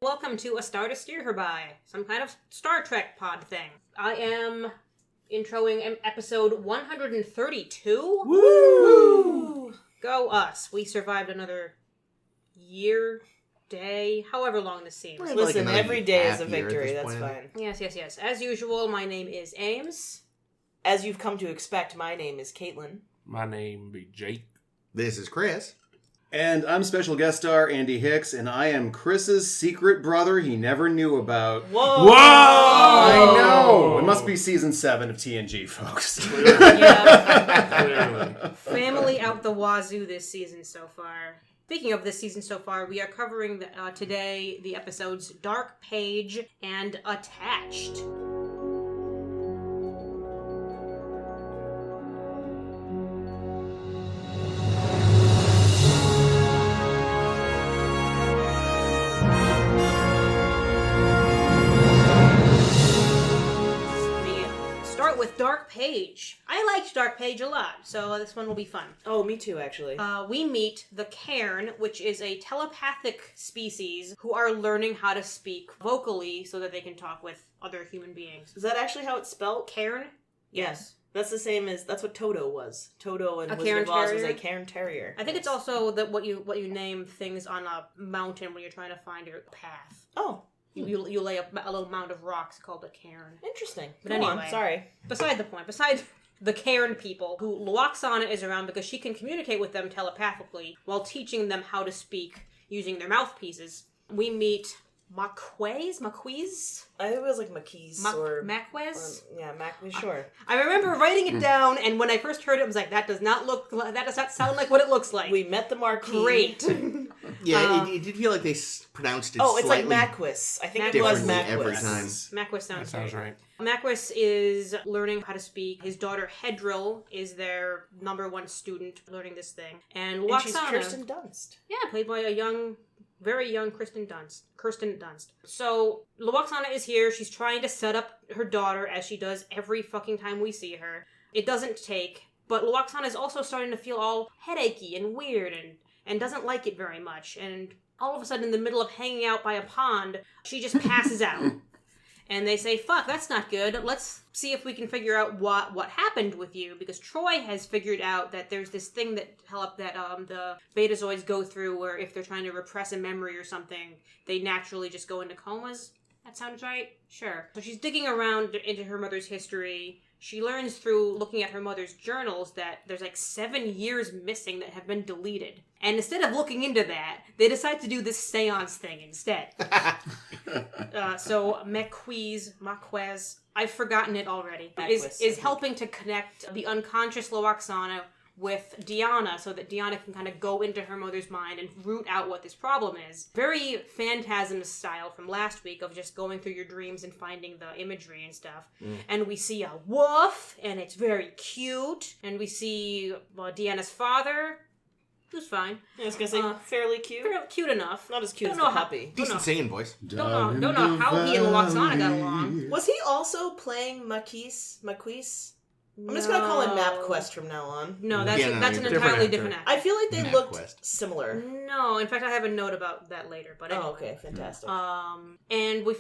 Welcome to A Star to Steer Her By, some kind of Star Trek pod thing. I am introing episode 132. Woo! Go us. We survived another year, day, however long this seems. Listen, every day is a victory, that's fine. Yes. As usual, my name is Ames. As you've come to expect, my name is Caitlin. My name be Jake. This is Chris. And I'm special guest star Andy Hicks, and I am Chris's secret brother he never knew about. Whoa! I know! It must be season 7 of TNG, folks. Yeah. Family out the wazoo this season so far. Speaking of this season so far, we are covering today the episodes Dark Page and Attached. With Dark Page. I liked Dark Page a lot, so this one will be fun. Oh, me too, actually. We meet the Cairn, which is a telepathic species who are learning how to speak vocally so that they can talk with other human beings. Is that actually how it's spelled? Cairn? Yes. That's the same as, that's what Toto was. Toto and Wizard of Oz was a Cairn Terrier. I think it's also what you name things on a mountain when you're trying to find your path. Oh. You lay a little mound of rocks called a cairn. Interesting. But Go anyway, on, sorry. Beside the point. Beside the cairn people, who Lwaxana is around because she can communicate with them telepathically while teaching them how to speak using their mouthpieces. We meet Maquez? I think it was like Maquis or... Maquez? Yeah, Maquis, sure. I remember writing it down, and when I first heard it, I was like, that does not sound like what it looks like. We met the Marquis. Great. Yeah, it did feel like they pronounced it it's like slightly Maquis. I think it was differently Maquis. every time. Maquis sounds right. Maquis is learning how to speak. His daughter Hedril is their #1 student learning this thing. And Lwaxana... And she's Kirsten Dunst. Yeah, played by a very young Kirsten Dunst. So, Lwaxana is here. She's trying to set up her daughter, as she does every fucking time we see her. It doesn't take, but Lwaxana is also starting to feel all headachy and weird and doesn't like it very much. And all of a sudden, in the middle of hanging out by a pond, she just passes out. And they say, fuck, that's not good. Let's see if we can figure out what happened with you. Because Troi has figured out that there's this thing that the Betazoids go through where if they're trying to repress a memory or something, they naturally just go into comas. That sounds right? Sure. So she's digging around into her mother's history. She learns through looking at her mother's journals that there's like 7 years missing that have been deleted. And instead of looking into that, they decide to do this seance thing instead. So Maquez, I've forgotten it already, is helping to connect the unconscious Lwaxana with Diana so that Diana can kind of go into her mother's mind and root out what this problem is. Very Phantasm style from last week of just going through your dreams and finding the imagery and stuff. And we see a wolf, and it's very cute. And we see Diana's father, who's fine. I was gonna say, fairly cute. Cute enough. Not as cute as the puppy. Decent singing voice. Don't know how he and Lwaxana got along. Was he also playing Maquis? I'm just going to call him MapQuest from now on. No, that's an entirely different actor. I feel like they looked similar. No, in fact, I have a note about that later. But anyway. Oh, okay, fantastic. And we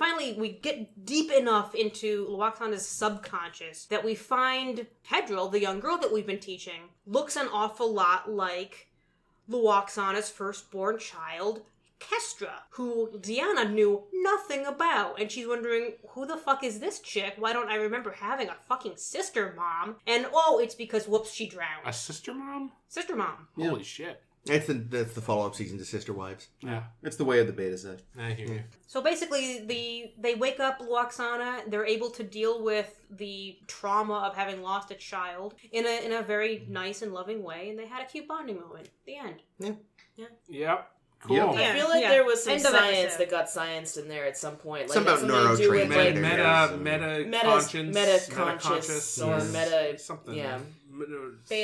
get deep enough into Lwaxana's subconscious that we find Hedril, the young girl that we've been teaching, looks an awful lot like Lwaxana's firstborn child, Kestra, who Diana knew nothing about, and she's wondering, who the fuck is this chick? Why don't I remember having a fucking sister mom? And it's because, whoops, she drowned. A sister mom? Sister mom. Yeah. Holy shit. That's the follow-up season to Sister Wives. Yeah. It's the way of the Betazoid. I hear you. So basically, they wake up Lwaxana, they're able to deal with the trauma of having lost a child in a very nice and loving way, and they had a cute bonding moment. The end. Yeah. Yep. Cool. Yep. I feel like there was some End of science episode. that got scienced in there at some point. Like Something about to do with, like, meta-conscious or meta something. Yeah.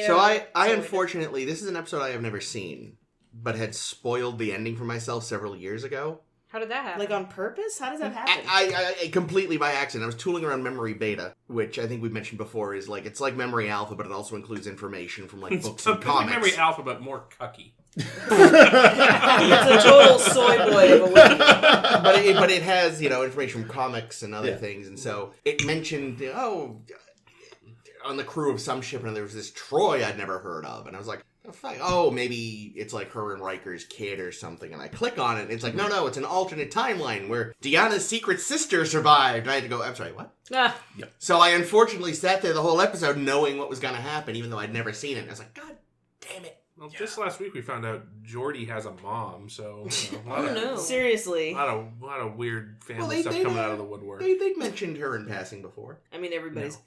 So I unfortunately, this is an episode I have never seen, but had spoiled the ending for myself several years ago. How did that happen? Like on purpose? How does that happen? I completely by accident. I was tooling around Memory Beta, which I think we mentioned before is like, it's like Memory Alpha, but it also includes information from like books and comics. Memory Alpha, but more cucky. It's a total soy boy of a wiki. but it has, information from comics and other things, and so it mentioned, on the crew of some ship, and there was this Troi I'd never heard of, and I was like, oh, maybe it's like her and Riker's kid or something, and I click on it, and it's like, no, it's an alternate timeline where Deanna's secret sister survived. And I had to go, I'm sorry, what? Ah. Yep. So I unfortunately sat there the whole episode knowing what was going to happen, even though I'd never seen it, and I was like, God damn it. Well, just last week we found out Geordi has a mom, so a lot Oh, of, no. Seriously. a lot of weird family Well, stuff coming out of the woodwork. They mentioned her in passing before. I mean,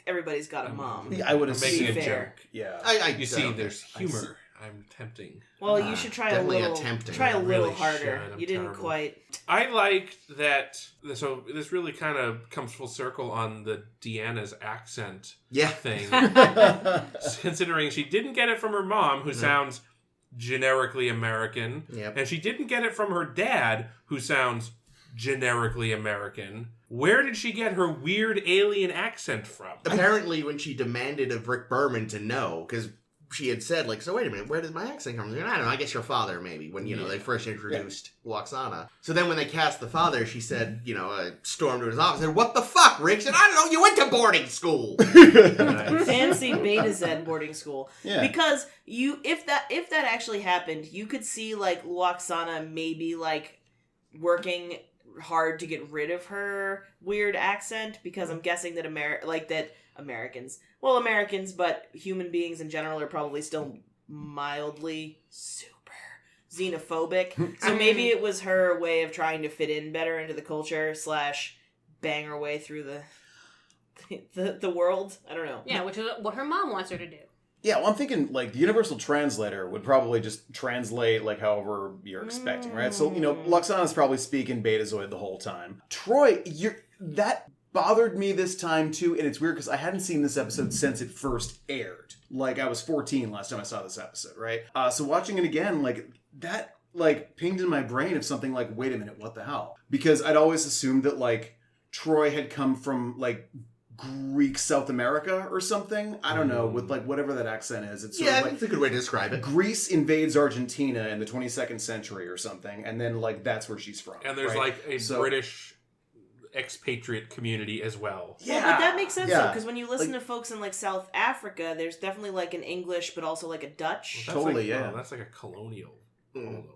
everybody's got a mom. Yeah, I would I'm have making seen a fair. joke. Yeah. You see, there's humor. I'm tempting. Well, you should try a definitely little. attempting. Try a I little really harder. should. I'm You didn't terrible. quite. I liked that. So this really kind of comes full circle on the Deanna's accent Yeah. thing, considering she didn't get it from her mom, who sounds generically American, Yep. and she didn't get it from her dad, who sounds generically American. Where did she get her weird alien accent from? Apparently, when she demanded of Rick Berman to know, because she had said, like, so wait a minute, where did my accent come from? I don't know, I guess your father, maybe, when, they first introduced Loxana. So then when they cast the father, she said, stormed to his office and said, what the fuck, Rick? She said, I don't know, you went to boarding school. Nice. Fancy Beta Z boarding school. Yeah. Because if that actually happened, you could see like Loxana maybe like working hard to get rid of her weird accent, because I'm guessing that Americans, but human beings in general are probably still mildly super xenophobic. So maybe it was her way of trying to fit in better into the culture / bang her way through the world. I don't know. Yeah, which is what her mom wants her to do. Yeah, well, I'm thinking, like, the universal translator would probably just translate, like, however you're expecting, right? So, Loxana's probably speaking Betazoid the whole time. Troi, that bothered me this time, too, and it's weird because I hadn't seen this episode since it first aired. Like, I was 14 last time I saw this episode, right? So watching it again, like, that, like, pinged in my brain of something like, wait a minute, what the hell? Because I'd always assumed that, like, Troi had come from, like, Greek South America or something. I don't know, with like whatever that accent is. It's sort of like that's a good way to describe it. Greece invades Argentina in the 22nd century or something, and then like that's where she's from. And there's right? like a British expatriate community as well. Yeah, but that makes sense though, because when you listen Like- to folks in like South Africa, there's definitely like an English, but also like a Dutch. Well, Totally, like, yeah. That's like a colonial.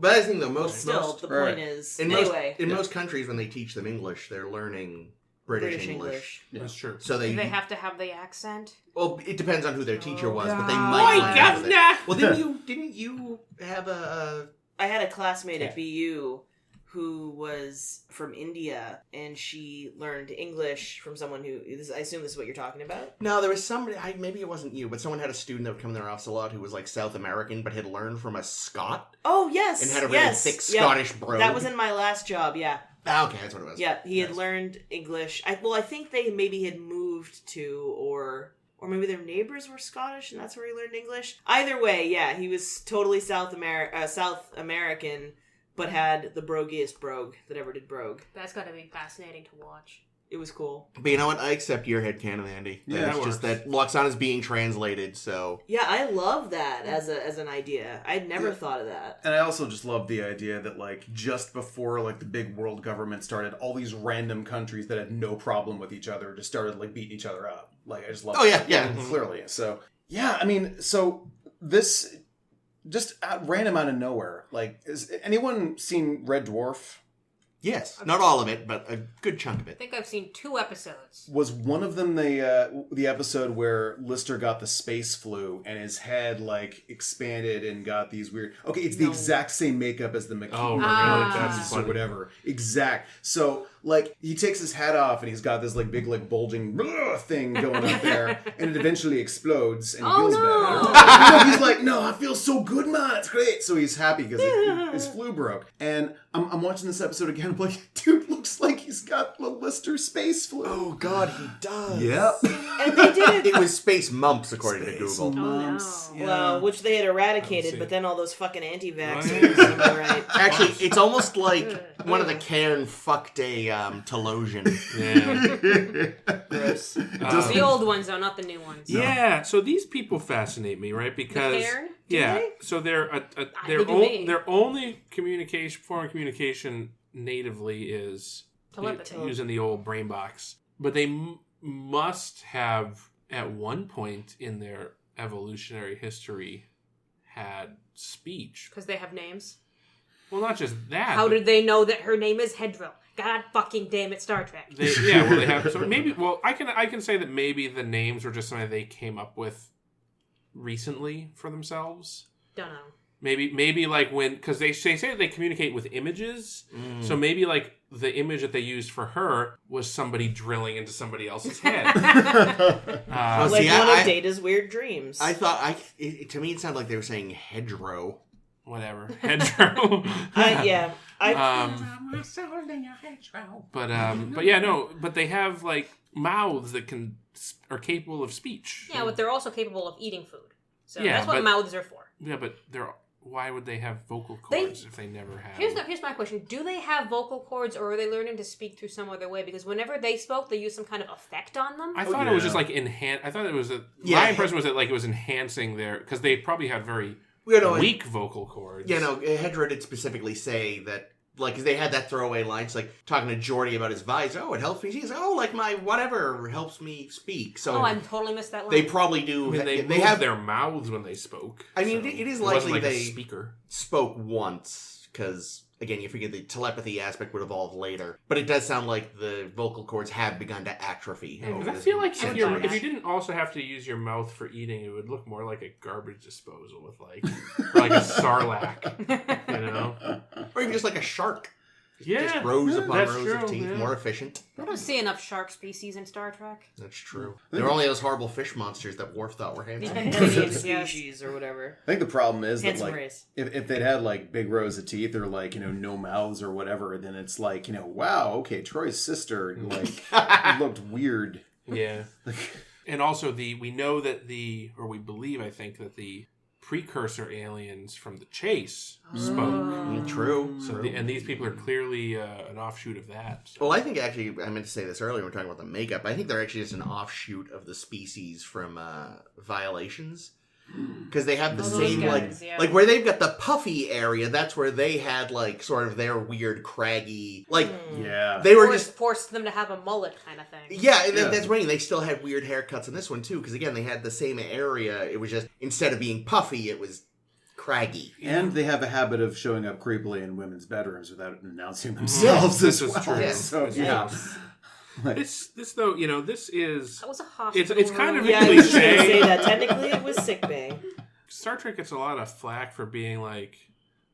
But I think though, But most still, the right. point is, in anyway, most countries when they teach them English, they're learning British English. Yeah. That's true. So Do they have to have the accent? Well, it depends on who their teacher was, but they God. might. Oi, learn how to do that. governor! Well, didn't you have a? I had a classmate at BU who was from India, and she learned English from someone who, I assume this is what you're talking about? No, there was somebody. Maybe it wasn't you, but someone had a student that would come in their office a lot who was like South American, but had learned from a Scot Oh, yes! and had a really yes, thick yep. Scottish brogue. That was in my last job, yeah. Ah, okay, that's what it was. Yeah, he had Yes. learned English. I think they maybe had moved to, or maybe their neighbors were Scottish, and that's where he learned English. Either way, yeah, he was totally South American, but had the brogiest brogue that ever did brogue. That's got to be fascinating to watch. It was cool. But you know what? I accept your headcanon, Andy. Yeah, it's that just works. that Loxana's being translated, so Yeah, I love that as an idea. I'd never thought of that. And I also just love the idea that, like, just before, like, the big world government started, all these random countries that had no problem with each other just started, like, beating each other up. Like, I just love Oh, that. yeah. Clearly. So, yeah, I mean, so this, just random out of nowhere, like, has anyone seen Red Dwarf? yes, not all of it, but a good chunk of I it. think I've seen 2 episodes. Was one of them the episode where Lister got the space flu and his head, like, expanded and got these weird... Okay, it's the No. exact same makeup as the McKee Oh, really? That's or funny. whatever. Exact. So, like, he takes his hat off and he's got this, like, big, like, bulging thing going up there, and it eventually explodes and he Oh, feels no. better. He's like, no, I feel so good, man. It's great. So he's happy because his flu broke. And I'm watching this episode again. I'm like, dude, looks like he's got the Lister space flu. Oh God, he does. Yep. And they did It was space mumps, according to Space Google. mumps. Oh, Yeah. Well, which they had I don't eradicated, see but it. then all those fucking anti-vaxxers, Right. am I right? Actually, it's almost like one of the Cairn fucked a Telosian. Yeah. Gross. The old ones, though, not the new ones. Yeah, so these people fascinate me, right? Because Cairn? yeah, they? so they're They do me. their only form of communication natively is Telepathy. using the old brain box. But they must have at one point in their evolutionary history had speech. Because they have names. Well, not just that. How but did they know that her name is Hedril? God fucking damn it, Star Trek. they have so maybe I can say that maybe the names were just something they came up with recently for themselves. Don't know. Maybe like when, because they say that they communicate with images, so maybe like the image that they used for her was somebody drilling into somebody else's head. Oh, Like see, one I- of Data's weird dreams. I thought to me it sounded like they were saying hedgerow. Whatever, hedgerow. Yeah. But yeah, no, but they have like mouths that are capable of speech. Yeah, but they're also capable of eating food. So Yeah, that's what but- mouths are for. Yeah, but why would they have vocal They- cords if they never have? Here's my question. Do they have vocal cords, or are they learning to speak through some other way? Because whenever they spoke, they used some kind of effect on them. I thought it was yeah. just like I thought it was Yeah. my impression was that like it was enhancing their, because they probably had very You know, weak vocal cords. Yeah, no, Hedra did specifically say that, like, 'cause they had that throwaway line. It's like talking to Geordi about his visor. Oh, it helps me. He's like my whatever helps me speak. So I totally missed that line. they probably do. I mean, they they moved have their mouths when they spoke. I mean, so it is wasn't likely like they a speaker. spoke once because again, you figure the telepathy aspect would evolve later. But it does sound like the vocal cords have begun to atrophy. Because over I this feel like I if would you buy that. didn't also have to use your mouth for eating, it would look more like a garbage disposal with like or like a sarlacc, you know? or even just like a shark. Yeah, Just rows upon that's rows true, of teeth, yeah. more efficient. I don't see enough shark species in Star Trek. That's true. There were only those horrible fish monsters that Worf thought were handsome. Alien Yes. species or whatever. I think the problem is that Handsome like race. if they'd had like big rows of teeth or like no mouths or whatever, then it's like wow, okay, Troy's sister like looked weird. Yeah. And also we know that we believe, I think, that the precursor aliens from the chase spoke. True. So and these people are clearly an offshoot of that. So. Well, I think actually, I meant to say this earlier when we were talking about the makeup. I think they're actually just an offshoot of the species from Violations. Because they have the those same, guys, yeah. like where they've got the puffy area, that's where they had, like, sort of their weird, craggy, like, Yeah. they were just, forced them to have a mullet kind of thing. yeah, and Yeah. that's right. They still had weird haircuts in this one, too, because, again, they had the same area. It was just, instead of being puffy, it was craggy. And they have a habit of showing up creepily in women's bedrooms without announcing themselves This as is well. true. Yeah. So This is yeah. true. This though, this is That was a hospital. it's kind of room. a Yeah, I was going to cliche. say that. Technically, it was sick bay. Star Trek gets a lot of flack for being like,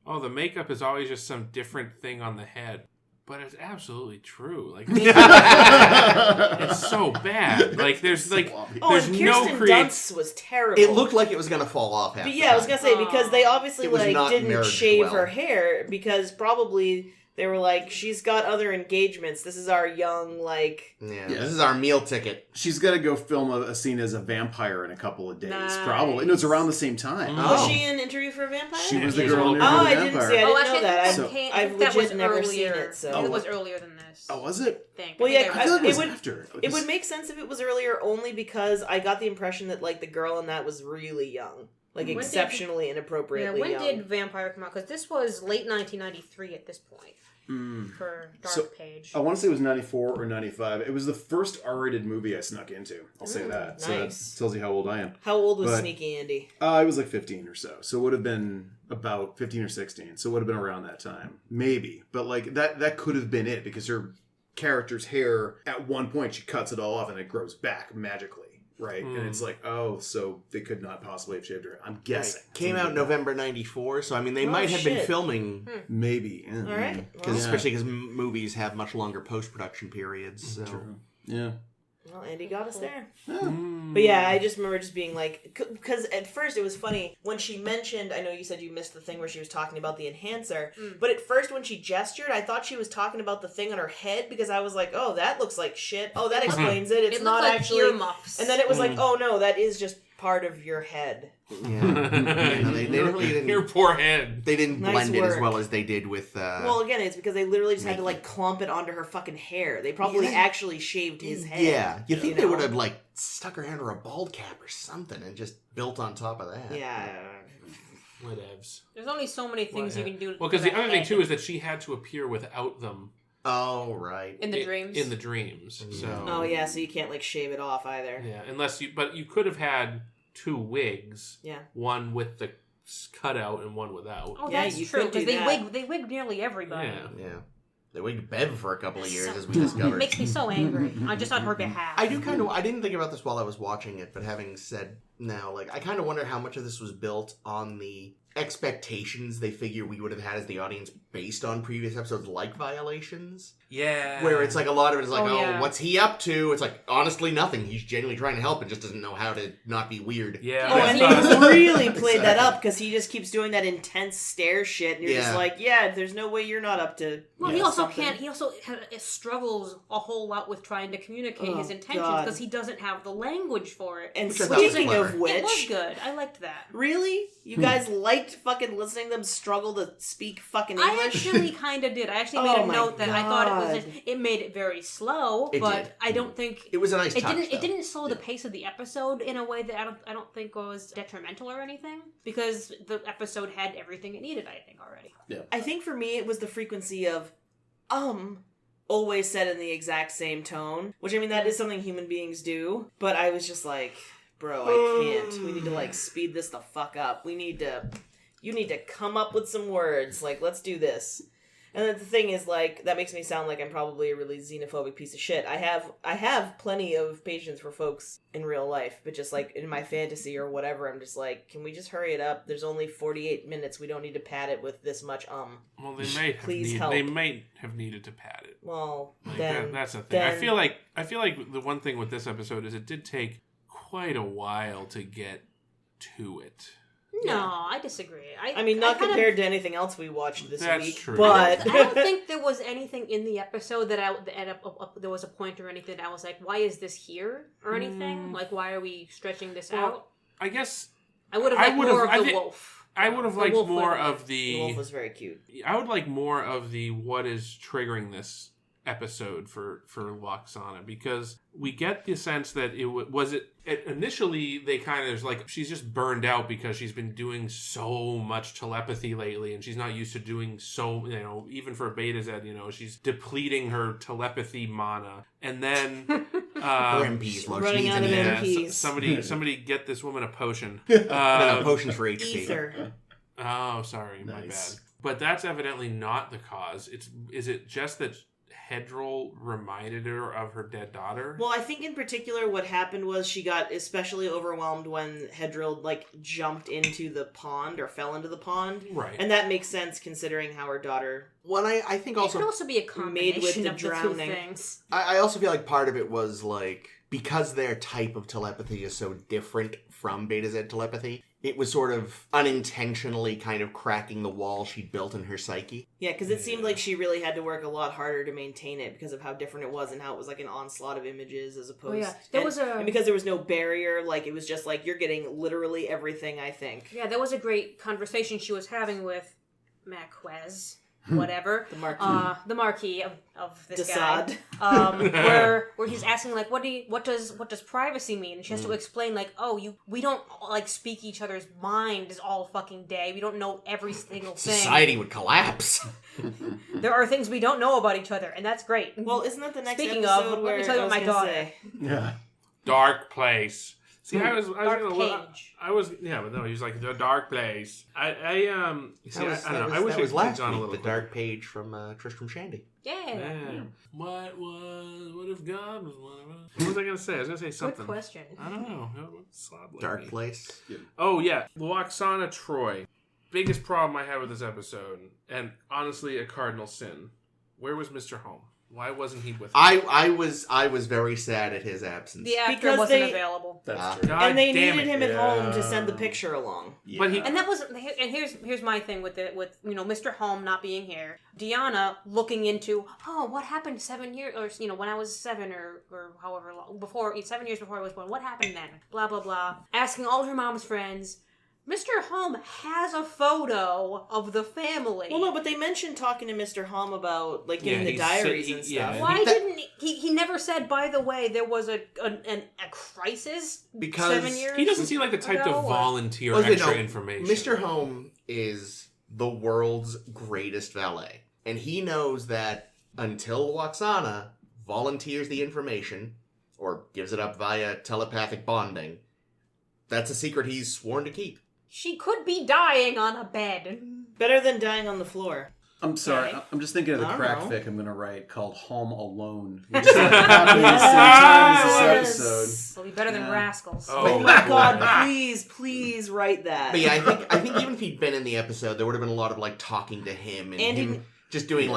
oh, the makeup is always just some different thing on the head. But it's absolutely true. Like it's so bad. Like there's like Oh, there's and no Kirsten creative. Dunst was terrible. It looked like it was going to fall off half But the yeah, I was time. gonna say because they obviously It was like not didn't married shave well. her hair because probably they were like, she's got other engagements. This is our young like. Yeah, Yeah. this is our meal ticket. She's got to go film a scene as a vampire in a couple of days, Nice. probably. No, it's around the same time. Oh. Was she in Interview for a Vampire? She was Yeah, the she's girl in all- Oh, Interview I with a didn't Vampire. see. I didn't actually, know that. I So- think that I've was legit never earlier. seen it. So I think it was earlier than this. Oh, was it? I think. Well, I yeah, think I feel like it read was that. would- after. it would make sense if it was earlier, only because I got the impression that like the girl in that was really young, like When did- exceptionally Yeah, inappropriately when young. did Vampire come out? Because this was late 1993 at this point for Dark So- Page. I want to say it was 94 or 95. It was the first R-rated movie I snuck into. I'll say that. So that nice. tells you how old I am. How old was But- Sneaky Andy? I was like 15 or so. So it would have been about 15 or 16. So it would have been around that time. Maybe. But like that could have been it because her character's hair, at one point, she cuts it all off and it grows back magically. Right? And it's like, oh, so they could not possibly have shaved her. I'm guessing. Came out November '94, so I mean they Oh, might have been shit. filming Maybe. Yeah. All right. because Well, especially because movies have much longer post production periods. So. True. Yeah. Well, Andy got us there. Mm. But yeah, I just remember just being like, because at first it was funny when she mentioned, I know you said you missed the thing where she was talking about the enhancer, but at first when she gestured, I thought she was talking about the thing on her head because I was like, oh, that looks like shit. Oh, that explains it. It's It not looked like actually. earmuffs. And then it was like, oh no, that is just part of your head. Yeah. No, they really didn't. Your poor head. They didn't Nice blend it as work. well as they did with. Well, again, it's because they literally just had to like clump it onto her fucking hair. They probably Yeah. actually shaved his head. Yeah, you think You they know? would have like stuck her hand or a bald cap or something and just built on top of that. Yeah. Whatevs. There's only so many things you can do. Well, because to the other thing head. too is that she had to appear without them Oh right. in the dreams. In the dreams. So. Oh yeah, so you can't like shave it off either. Yeah, unless you, but you could have had 2 wigs. Yeah. One with the cutout and one without. Oh, Yeah, that's you true. could do Because that. they wig nearly everybody. Yeah. Yeah. They wigged Bev for a couple of years, So- as we discovered. It makes me so angry. Just on her behalf. I do kind of. I didn't think about this while I was watching it, but having said now, like, I kind of wonder how much of this was built on the expectations they figure we would have had as the audience based on previous episodes, like Violations. Yeah. Where it's like a lot of it is like, Oh, oh, yeah. what's he up to? It's like, honestly, nothing. He's genuinely trying to help and just doesn't know how to not be weird. Yeah. Oh, and that's he not- really played that up because he just keeps doing that intense stare shit, and you're just Yeah. like, yeah, there's no way you're not up to. Well, you he know, also something. can't. He also struggles a whole lot with trying to communicate Oh, his intentions God. because he doesn't have the language for it. And Which I thought was speaking clever. of It was which, good. I liked that. really, you guys liked fucking listening to them struggle to speak fucking I English? actually kind of did. I actually Oh made a my note that I thought it was. God. It made it very slow, It but did. I don't think It was a nice it touch. didn't. It though. didn't slow the pace of the episode in a way that I don't think was detrimental or anything because the episode had everything it needed. I think already. I think for me it was the frequency of always said in the exact same tone, which I mean that is something human beings do, but I was just like, bro, I can't. We need to like speed this the fuck up. You need to come up with some words. Like, let's do this. And then the thing is, like, that makes me sound like I'm probably a really xenophobic piece of shit. I have plenty of patience for folks in real life, but just like in my fantasy or whatever, I'm just like, can we just hurry it up? There's only 48 minutes. We don't need to pad it with this much. Well, they might have Please needed. help. They might have needed to pad it. Well, Like, then that's the thing. I then- feel like the one thing with this episode is it did take quite a while to get to it. No, I disagree. I mean, not kind of- compared to anything else we watched this That's week, true. but I don't think there was anything in the episode that there was a point or anything that I was like, why is this here or anything? Like, why are we stretching this Well, out? I guess I would have I liked would've- more of I the thi- wolf. I would have The liked wolf more would've- of the the. wolf was very cute. I would like more of the what is triggering this episode for Loxana, because we get the sense that initially they kind of like she's just burned out because she's been doing so much telepathy lately and she's not used to doing so, even for Betazoid, she's depleting her telepathy mana, and then Her MPs, look, she running needs out an of ER. MPs. somebody get this woman a potion. No, potions for HP. Ether. Oh, sorry, my Nice. bad. But that's evidently not the cause. Is it just that Hedril reminded her of her dead daughter? Well, I think in particular what happened was she got especially overwhelmed when Hedril, like, jumped into the pond or fell into the pond. Right. And that makes sense considering how her daughter... Well, I think It also could also be a combination with the of the two drowning. things. I also feel like part of it was like because their type of telepathy is so different from Betazoid telepathy, it was sort of unintentionally kind of cracking the wall she'd built in her psyche. Yeah, because it seemed like she really had to work a lot harder to maintain it because of how different it was and how it was like an onslaught of images as opposed... Oh, yeah. There and, was a- and because there was no barrier, like, it was just like, you're getting literally everything, I think. Yeah, there was a great conversation she was having with Marquez, whatever. The Marquis. The Marquis of this Desaad. guy. Where he's asking like, what does privacy mean? And she has to explain like, we don't like speak each other's minds all fucking day. We don't know every single thing. Society would collapse. There are things we don't know about each other, and that's great. Well, isn't that the next Speaking episode of, where let me tell you I about was my gonna daughter. say... Yeah. Dark place. See, I was Dark gonna page. but no, he was like the dark place. I don't know. I wish that was it last gone a week, little the quicker. dark page from Tristram Shandy. Yeah. Yeah. What if God was one of us? What was I gonna say? I was gonna say something. Good question. I don't know. Slob like Dark me. place. Oh yeah, Loxana Troi. Biggest problem I had with this episode, and honestly a cardinal sin. Where was Mr. Home? Why wasn't he with? I was very sad at his absence. The actor Because wasn't they- available. That's true. God and they damn needed it. him at home to Yeah. send the picture along. Yeah. But he- And that was, and here's my thing with it, with Mr. Home not being here, Deanna looking into, what happened 7 years, or when I was 7 or however long before, 7 years before I was born, what happened then? Blah blah blah. Asking all her mom's friends. Mr. Home has a photo of the family. Well, no, but they mentioned talking to Mr. Hom about getting the he diaries said and stuff. yeah. Why didn't he never said, by the way, there was a crisis Because 7 years? He doesn't seem like the type to ago, or- volunteer Well, extra no, information. Mr. Home is the world's greatest valet. And he knows that until Waxana volunteers the information, or gives it up via telepathic bonding, that's a secret he's sworn to keep. She could be dying on a bed. Better than dying on the floor. I'm sorry. Okay. I'm just thinking of the I don't crack know. fic I'm going to write called Home Alone. Which is happening at the same time as Yes. this episode. It'll be better than Yeah. Rascals. Oh, Oh my boy. god, please write that. But yeah, I think even if he'd been in the episode, there would have been a lot of talking to him and And him just doing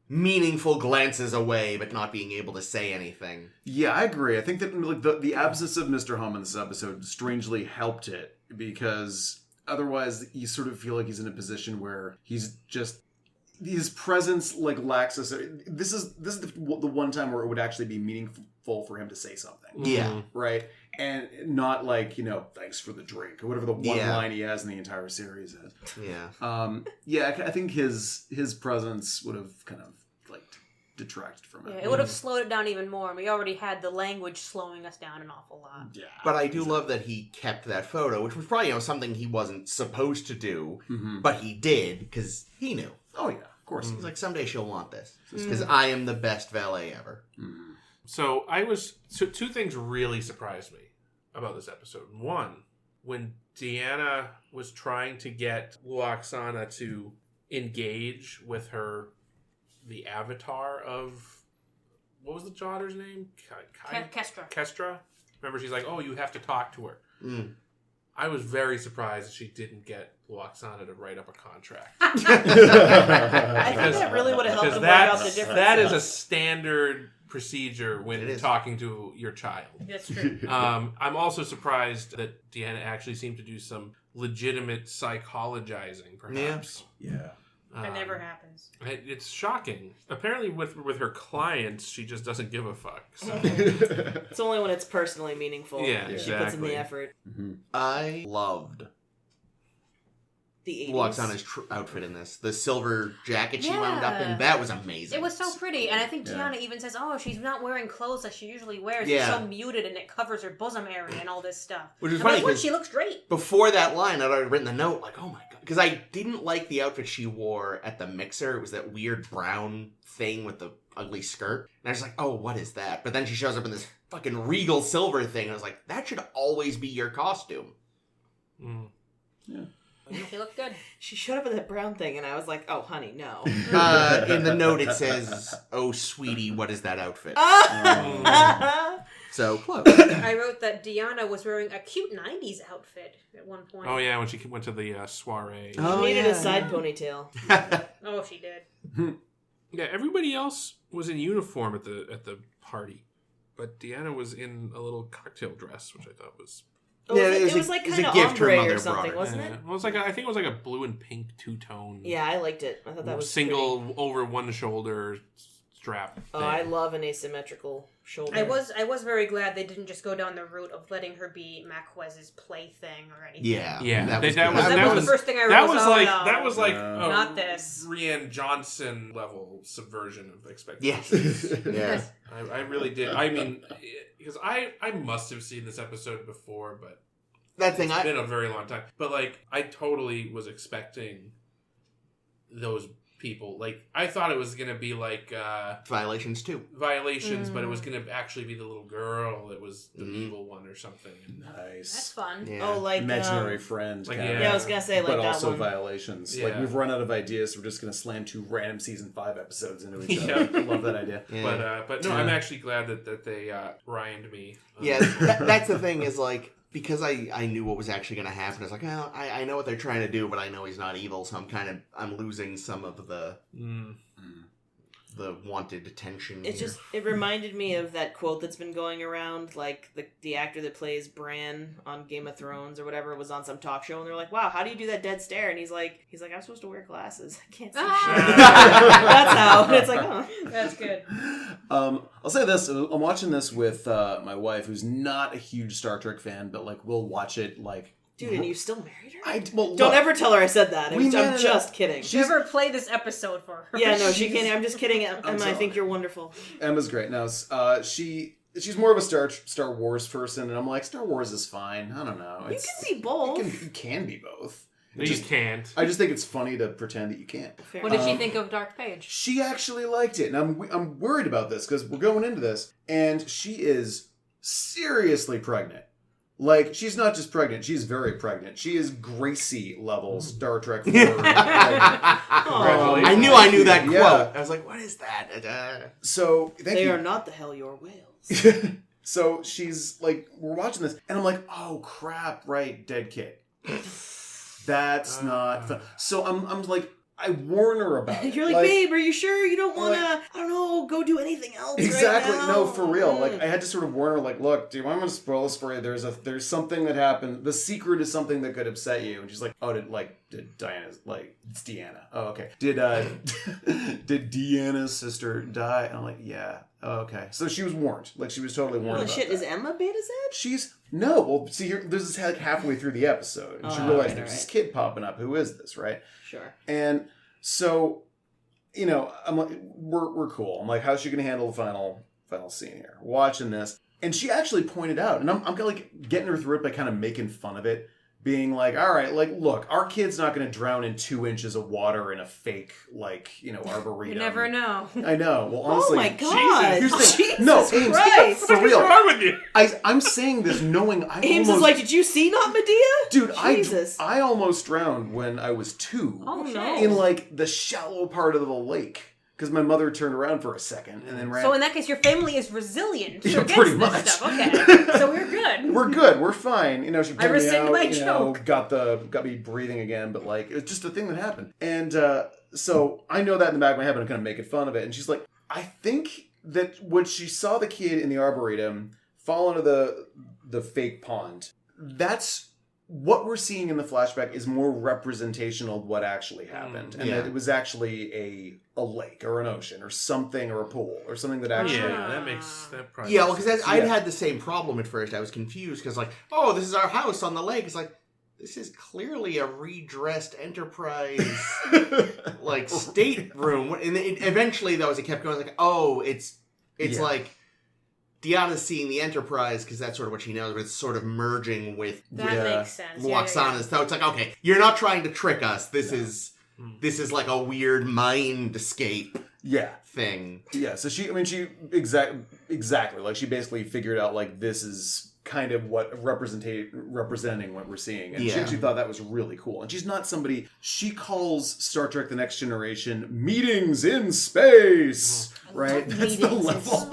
meaningful glances away, but not being able to say anything. Yeah, I agree. I think that the absence of Mr. Home in this episode strangely helped it, because otherwise you sort of feel like he's in a position where his presence lacks a. This is the one time where it would actually be meaningful for him to say something. Yeah. Right? And not thanks for the drink, or whatever the one Yeah. line he has in the entire series is. Yeah. I think his presence would have kind of detracted from it. Yeah, it would have slowed it down even more. We already had the language slowing us down an awful lot. Yeah. But I do love that he kept that photo, which was probably something he wasn't supposed to do, Mhm. but he did because he knew. Oh yeah, of course. He's like, someday she'll want this because I am the best valet ever. So two things really surprised me about this episode. One, when Deanna was trying to get Luoxana to engage with the avatar of, what was the daughter's name? Kestra. Kestra. Remember, she's like, oh, you have to talk to her. Mm. I was very surprised that she didn't get Luoxana to write up a contract. I think that really would have helped Because him work out the difference. that is a standard procedure It when is. talking to your child. That's true. I'm also surprised that Deanna actually seemed to do some legitimate psychologizing, perhaps. Yeah. That never happens. It's shocking. Apparently, with her clients, she just doesn't give a fuck. So. It's only when it's personally meaningful. Yeah, She puts in exactly. the effort. I loved The 80s. Luoxana's outfit in this. The silver jacket she wound up in. Yeah. That was amazing. It was so pretty, and I think Yeah. Tiana even says, "Oh, she's not wearing clothes that she usually wears. Yeah. She's so muted, and it covers her bosom area and all this stuff." Which is I'm funny like, "What? 'cause She looks great." Before that line, I'd already written the note, like, oh my god. Because I didn't like the outfit she wore at the mixer. It was that weird brown thing with the ugly skirt. And I was like, oh, what is that? But then she shows up in this fucking regal silver thing. And I was like, that should always be your costume. Mm. She looked good. She showed up with that brown thing, and I was like, oh, honey, no. In the note, it says, oh, sweetie, what is that outfit? So, close. I wrote that Deanna was wearing a cute '90s outfit at one point. Oh yeah, when she went to the soiree. She needed a side ponytail. Oh, she did. Yeah, everybody else was in uniform at the party, but Deanna was in a little cocktail dress, which I thought was. Oh, Yeah, it was like it was a kind of gift her ombre mother or something, brought her. wasn't it? Well, I think it was like a blue and pink two-tone. Yeah, I liked it. I thought that was single pretty. over one shoulder strap. Oh, thing. I love an asymmetrical shoulder. I was very glad they didn't just go down the route of letting her be Maquez's plaything or anything. Yeah. Yeah, That that was, was- good. That was the first thing I wrote. That was oh, like no. that was like Not this. Rianne Johnson level subversion of expectations. Yes. Yeah. I really did. I mean, because I must have seen this episode before, but That thing, it's been a very long time. But like, I totally was expecting those people. Like, I thought it was gonna be like Violations too. Violations, but it was gonna actually be the little girl that was the Mhm. evil one or something. And Nice. That's fun. Yeah. Oh, like Imaginary friend. like, kind of. yeah, I was gonna say like but that also one. violations. Yeah. Like, we've run out of ideas, so we're just going to slam 2 random season 5 episodes into each Yeah. other. I love that idea. Yeah. But no, I'm actually glad that they Ryaned me. Yeah, that's the thing is like, because I knew what was actually going to happen. It's like, oh, I know what they're trying to do, but I know he's not evil, so I'm losing some of the the wanted attention. It reminded me of that quote that's been going around, like the actor that plays Bran on Game of Thrones or whatever was on some talk show, and they're like, "Wow, how do you do that dead stare?" And he's like, "I'm supposed to wear glasses. I can't see shit." That's how. And it's like, oh, that's good. I'll say this: I'm watching this with my wife, who's not a huge Star Trek fan, but like we'll watch it like. Dude, and you still married her? Don't ever tell her I said that. I'm just kidding. Never play this episode for her. Yeah, no, she can't. I'm just kidding, Emma. I think you're wonderful. Emma's great. No, she's more of a Star Wars person, and I'm like, Star Wars is fine. I don't know. You can be both. You can be both. No, you can't. I just think it's funny to pretend that you can't. What did she think of Dark Page? She actually liked it, and I'm worried about this because we're going into this, and she is seriously pregnant. Like, she's not just pregnant, she's very pregnant. She is Gracie level Star Trek 4. Congratulations. I knew that quote. Yeah. I was like, what is that? So, they are not the Hellior whales. So, she's like, we're watching this, and I'm like, oh crap, right, dead kid. That's not fun. So, I'm like, I warn her about it. You're like, babe, are you sure you don't want to, I don't know, go do anything else exactly. right now? No, for real. Like, I had to sort of warn her, like, look, dude, I'm going to spoil this for you. There's something that happened. The secret is something that could upset you. And she's like, oh, did Diana's, like, it's Deanna. Oh, okay. Did Deanna's sister die? And I'm like, yeah. Oh, okay. So she was warned. Like, she was totally warned about shit, that. is Emma Betazoid? No. Well, see, here, this is like halfway through the episode. And she realized there's this kid popping up. Who is this, right? Sure. And so, you know, I'm like, we're cool. I'm like, how's she going to handle the final scene here? Watching this. And she actually pointed out, and I'm kind of like getting her through it by kind of making fun of it. Being like, all right, like, look, our kid's not going to drown in 2 inches of water in a fake, like, you know, arboretum. You never know. I know. Well, honestly, oh my god! here's the thing. Jesus No, Ames, Christ. for real. What's wrong with you? I'm saying this knowing I Ames almost... is like, did you see not Medea? Dude, Jesus. I almost drowned when I was 2. Oh, no. In, like, the shallow part of the lake. Because my mother turned around for a second and then ran. So in that case, your family is resilient Yeah, against pretty this much. stuff. Okay, so we're good. We're good. We're fine. You know, she pulled me rescind out. my You know, joke. got me breathing again. But like, it's just a thing that happened. And so I know that in the back of my head, but I'm kind of making fun of it. And she's like, I think that when she saw the kid in the arboretum fall into the fake pond, that's what we're seeing in the flashback is more representational of what actually happened, and that it was actually a lake or an ocean or something or a pool or something that actually. Yeah, that probably. Yeah, well, because I'd had the same problem at first. I was confused because, like, oh, this is our house on the lake. It's like, this is clearly a redressed Enterprise, like, stateroom. And eventually, though, as it kept going, I was like, oh, it's like Deanna's seeing the Enterprise because that's sort of what she knows, but it's sort of merging with That makes sense. Loxana's. So it's like, okay, you're not trying to trick us. This is like a weird mind escape thing. Yeah, so she exactly. Like, she basically figured out, like, this is kind of what representing what we're seeing. And she actually thought that was really cool. And she's not somebody, she calls Star Trek The Next Generation meetings in space, right? That's the level.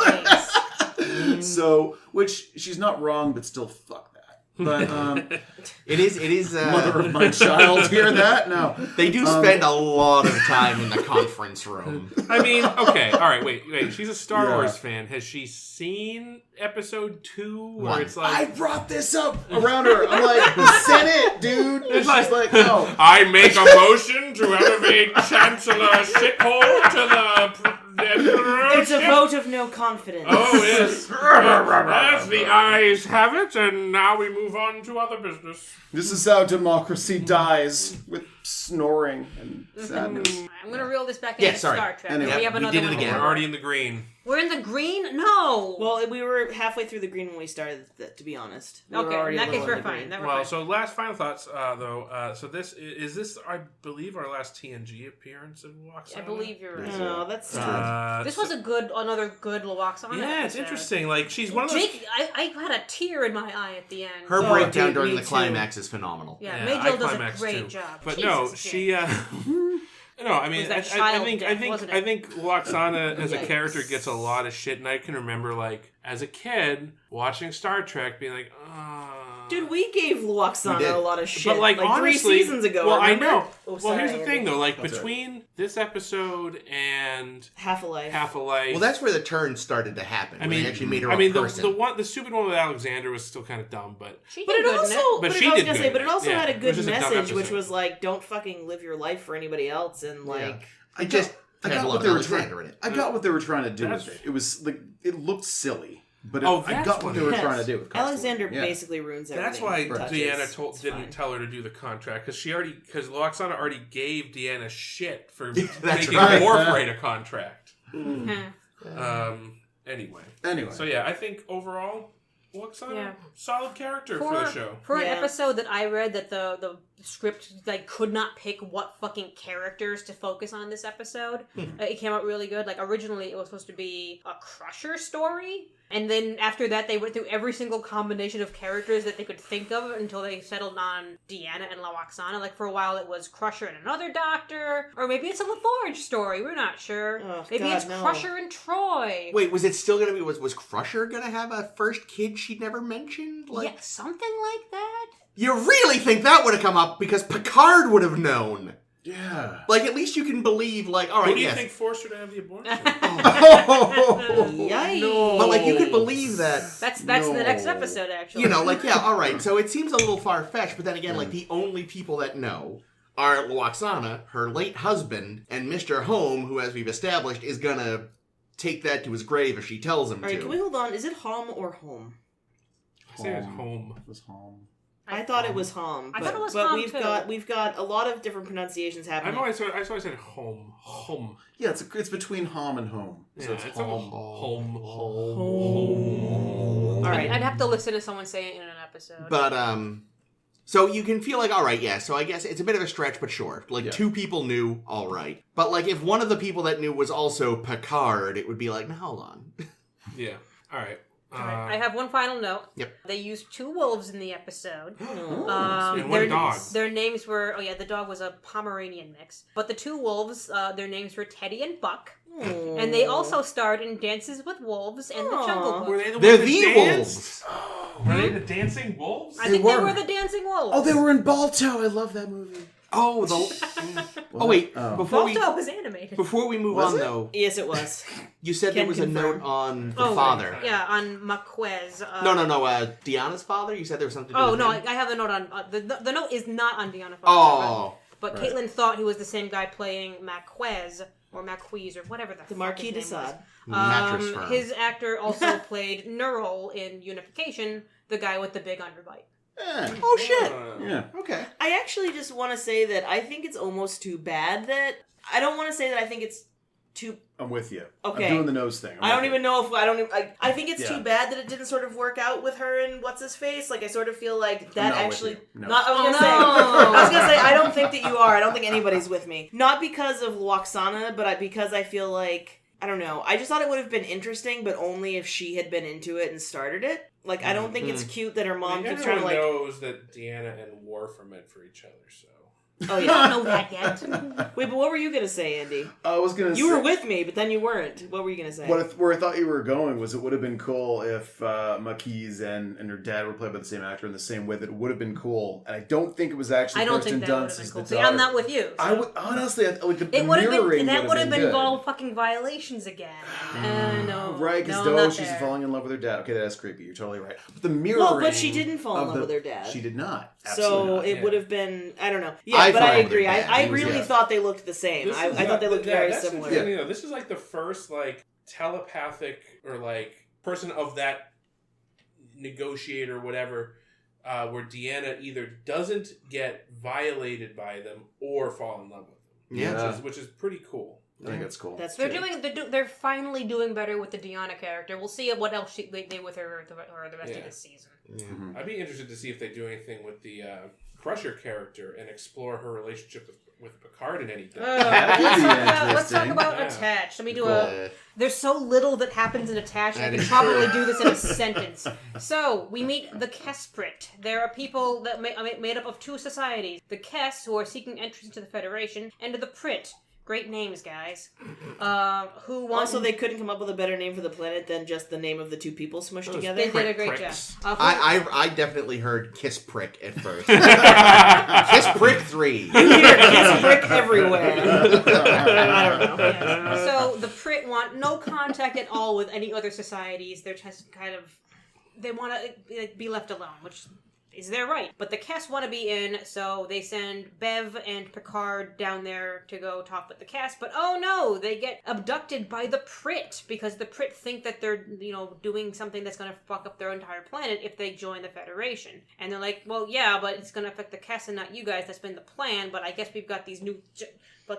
So, which she's not wrong, but still fuck that. But it is mother of my child, hear that? No. They do spend a lot of time in the conference room. I mean, okay, all right, wait. She's a Star Wars fan. Has she seen episode 2 where it's like I brought this up around her. I'm like, the Senate, dude. And she's like, no. I make a motion to elevate Chancellor Shithole to the It's a vote of no confidence. Oh, yes. As the ayes have it, and now we move on to other business. This is how democracy dies, with snoring and sadness. I'm going to reel this back into Star Trek. Anyway, we have another did it one. again. We're already in the green. We're in the green? No! Well, we were halfway through the green when we started, to be honest. We were Okay, already in a that case, little in we're the fine. green. That we're Well, fine. so last final thoughts, though. So this is this, I believe, our last TNG appearance of Loxana? I believe you're right. No, that's This was another good Loxana. Yeah, it's interesting. Like, she's one of those... Jake, I had a tear in my eye at the end. Her breakdown dude, during me the too. climax is phenomenal. Yeah, Yeah, Majel does a climaxed great too. job. But Jesus, no, Jake. she... No, I mean, Was that I child think death, wasn't it? I think Loxana as a Yikes. character gets a lot of shit, and I can remember, like, as a kid watching Star Trek, being like, oh, Dude, we gave We Luoxana did. a lot of shit But like honestly, 3 seasons ago. Well, remember? I know. Oh, Well, sorry, here's the Andy. thing though. Like That's between this episode and Half a Life. Half a Life. Well, that's where the turn started to happen. I when mean, they actually made her I a mean, person. the stupid one with Alexander was still kind of dumb, but She But did it good in also, But but she I was did gonna good. say, but it also Yeah, had a it good was just a dumb message, which episode. was like, don't fucking live your life for anybody else, and like, I just got had a lot what of they were Alexander trying. in it. I got what they were trying to do That's- with it. It was like it looked silly, but Oh, I that's got what what they it were is. trying to do with Constantine. Alexander Yeah. basically ruins everything. that's why he touches. Deanna It's didn't fine. tell her to do the contract because Luoxana already gave Deanna shit for That's making right. Worf write a contract. Huh. Anyway. Anyway, So yeah, I think overall, Luoxana, Yeah. solid character for the show. For an Yeah. episode that I read that the script like could not pick what fucking characters to focus on this episode. It came out really good. Like originally it was supposed to be a Crusher story. And then after that, they went through every single combination of characters that they could think of until they settled on Deanna and Luoxana. Like for a while, it was Crusher and another doctor, or maybe it's a LaForge story. We're not sure. Oh, maybe God, it's no. Crusher and Troi. Wait, was it still gonna be? Was Crusher gonna have a first kid she'd never mentioned? Yeah, something like that. You really think that would have come up because Picard would have known? yeah. Like, at least you can believe, like, all right, Who do you yes. think forced her to have the abortion? Yikes. But, like, you could believe that, That's the next episode, actually. you know, like, yeah, all right. So it seems a little far-fetched, but then again, like, the only people that know are Luoxana, her late husband, and Mr. Home, who, as we've established, is gonna take that to his grave if she tells him All right, to. can we hold on? Is it Hom or Home? I say it's home. It was home. I thought it was Hom. I But, thought it was but Hom, we've too. got a lot of different pronunciations happening. I always said home. Home. Yeah, it's between home and home. So Yeah, it's it's home. home. All right. I'd have to listen to someone say it in an episode. But, so you can feel like, all right, yeah, so I guess it's a bit of a stretch, but sure. Like, Yeah. 2 people knew, all right. But, like, if one of the people that knew was also Picard, it would be like, now, hold on. Yeah. All right. Alright, I have one final note. Yep. They used 2 wolves in the episode. And one dog. Their names were, the dog was a Pomeranian mix. But the 2 wolves, their names were Teddy and Buck. And they also starred in Dances with Wolves and The Jungle Book. Were they the They're ones that the danced? wolves. Were they the dancing wolves? I think they were the Dancing Wolves. Oh, they were in Balto. I love that movie. Oh, oh wait, before Balto was animated. we move Was on, it? though, Yes, it was. you said there Can was confirm. a note on the father. Yeah, on Marquez. No, Deanna's father? You said there was something to do Oh, with no, him? I have the note on... the note is not on Deanna Father. Oh. But Right. Caitlin thought he was the same guy playing Marquez, or Marquise, or whatever the The fuck Marquis de his name was. Sade. Mattress firm. His actor also played Neural in Unification, the guy with the big underbite. Yeah. Oh, shit. Yeah. Okay. I actually just want to say that I think it's almost too bad that... I don't want to say that I think it's too... I'm with you. Okay. I'm doing the nose thing. I don't even know if... I think it's Yeah. too bad that it didn't sort of work out with her and what's-his-face. Like, I sort of feel like that not with actually... you. No. Not, I was Oh, gonna say... no. I was gonna say, I don't think that you are. I don't think anybody's with me. Not because of Luoxana, but because I feel like... I don't know. I just thought it would have been interesting, but only if she had been into it and started it. Like, I don't think it's cute that her mom keeps trying to, like... knows that Deanna and Worf are meant for each other, so... Oh, You yeah. don't know that yet. Wait, but what were you gonna say, Andy? I was gonna. You say, were with me, but then you weren't. What were you gonna say? Where I thought you were going was it would have been cool if Marquise and her dad were played by the same actor in the same way. That it would have been cool, and I don't think it was actually I don't Kirsten think that would have Dunst been as cool. the See, daughter. I'm not with you. So. I would honestly like the It would have mirroring been. That would have been good. involved fucking violations again. No. Right, because no, not she's there. falling in love with her dad. Okay, that's creepy. You're totally right. But the mirroring. Well, but she didn't fall in of love with her dad. She did not. So Absolutely not. it yeah. would have been, I don't know. Yeah, I but fell I in love with agree. her dad. I He was- really yeah. thought they looked the same. I thought they looked very that's similar. interesting, though. This is like the first like telepathic or like person of that negotiator or whatever, where Deanna either doesn't get violated by them or fall in love with them. Yeah. Which is pretty cool. I think that's cool. That's They're true. they're finally doing better with the Deanna character. We'll see what else they do with her or the rest of Yeah. this season. Mhm. I'd be interested to see if they do anything with the Crusher character and explore her relationship with Picard in any depth. Let's talk interesting. about Yeah. Attached. Let me do Cool. There's so little that happens in Attached, I That can is probably true. do this in a sentence. So, we meet the Kesprit. There are people that are made up of 2 societies. The Kes, who are seeking entrance into the Federation, and the Prit, Great names, guys. Who want... Also, they couldn't come up with a better name for the planet than just the name of the two people smushed together. They did a great Pricks. job. I definitely heard Kiss Prick at first. Kiss Prick 3. You hear Kiss Prick everywhere. I don't know. Yeah. So the Prit want no contact at all with any other societies. They're just kind of... They want to be left alone, which... is their right. But the Kess want to be in, so they send Bev and Picard down there to go talk with the Kess. But oh no, they get abducted by the Prit, because the Prit think that they're, doing something that's going to fuck up their entire planet if they join the Federation. And they're like, well, yeah, but it's going to affect the Kess and not you guys. That's been the plan, but I guess we've got these new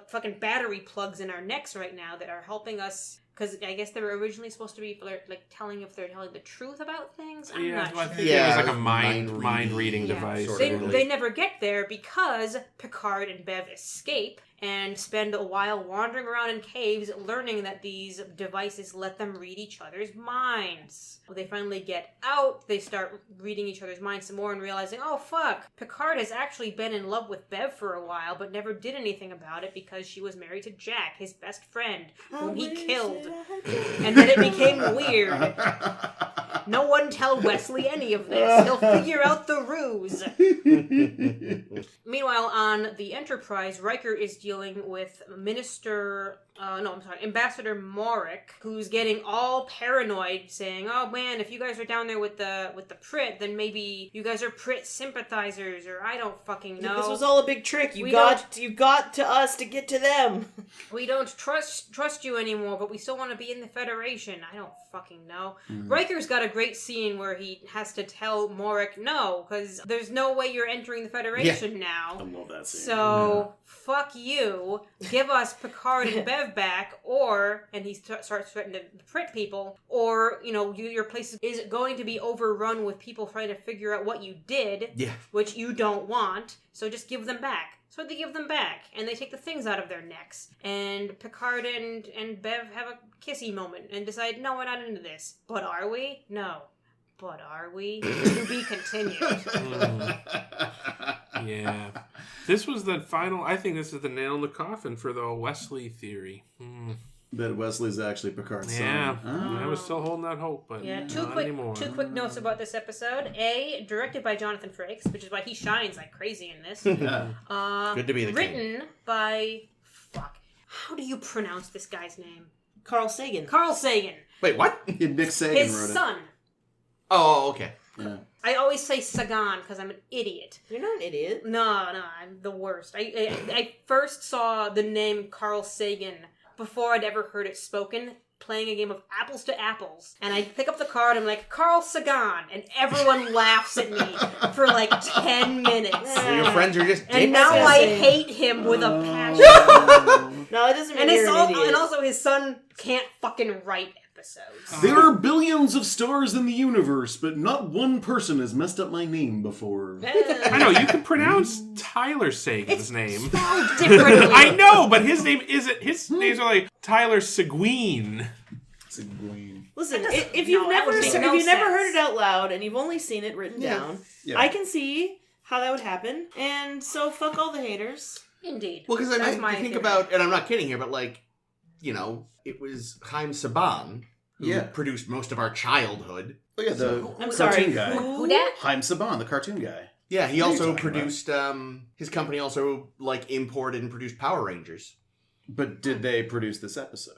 fucking battery plugs in our necks right now that are helping us... Because I guess they were originally supposed to be telling if they're telling the truth about things. I'm not sure. I think it was like a mind reading device. Sort They, of. they never get there because Picard and Bev escape and spend a while wandering around in caves learning that these devices let them read each other's minds. When they finally get out, they start reading each other's minds some more and realizing, oh fuck, Picard has actually been in love with Bev for a while but never did anything about it because she was married to Jack, his best friend, whom he killed. And then it became weird. No one tell Wesley any of this. He'll figure out the ruse. Meanwhile, on the Enterprise, Riker is dealing with Ambassador Morik, who's getting all paranoid, saying, "Oh man, if you guys are down there with the Prit, then maybe you guys are Prit sympathizers, or I don't fucking know. This was all a big trick. You got to us to get to them. We don't trust you anymore, but we still want to be in the Federation. I don't fucking know." Riker's got a great scene where he has to tell Morik no, because there's no way you're entering the Federation now. I love that scene. So, fuck you. Give us Picard and Bev back, and he starts threatening the Prit people, or, your place is going to be overrun with people trying to figure out what you did, which you don't want, so just give them back. So they give them back, and they take the things out of their necks. And Picard and Bev have a kissy moment and decide, no, we're not into this. But are we? No. But are we? To be continued. Yeah. This was the final... I think this is the nail in the coffin for the Wesley theory. That Wesley's actually Picard's son. Yeah. Oh. I was still holding that hope, but Two quick notes about this episode. A, directed by Jonathan Frakes, which is why he shines like crazy in this. Good to be the king. Written by... Fuck. How do you pronounce this guy's name? Carl Sagan. Carl Sagan. Wait, what? Nick Sagan His wrote son. Oh, okay. Yeah. I always say Sagan because I'm an idiot. You're not an idiot. No, I'm the worst. I first saw the name Carl Sagan before I'd ever heard it spoken, playing a game of Apples to Apples. And I pick up the card and I'm like, Carl Sagan. And everyone laughs at me for like 10 minutes. So your friends are just And dicks. now I hate him with a passion. No, it doesn't mean And, you're an idiot. and also his son can't fucking write episodes. There are billions of stars in the universe, but not one person has messed up my name before. I know, you can pronounce Tyler Sagan's name. Spelled differently. I know, but his name isn't. His names are like Tyler Seguin. Seguin. Listen, That doesn't- if you've no, that would make no never heard sense. it out loud and you've only seen it written down, Yeah. I can see how that would happen. And so fuck all the haters. Indeed. Well, because I That's mean, my you think theory. about, and I'm not kidding here, but it was Chaim Saban who Yeah. produced most of our childhood. Oh yeah, the I'm cartoon sorry. guy. Who dat? Chaim Saban, the cartoon guy. Yeah, he What are you also talking produced, his company also, imported and produced Power Rangers. But did they produce this episode?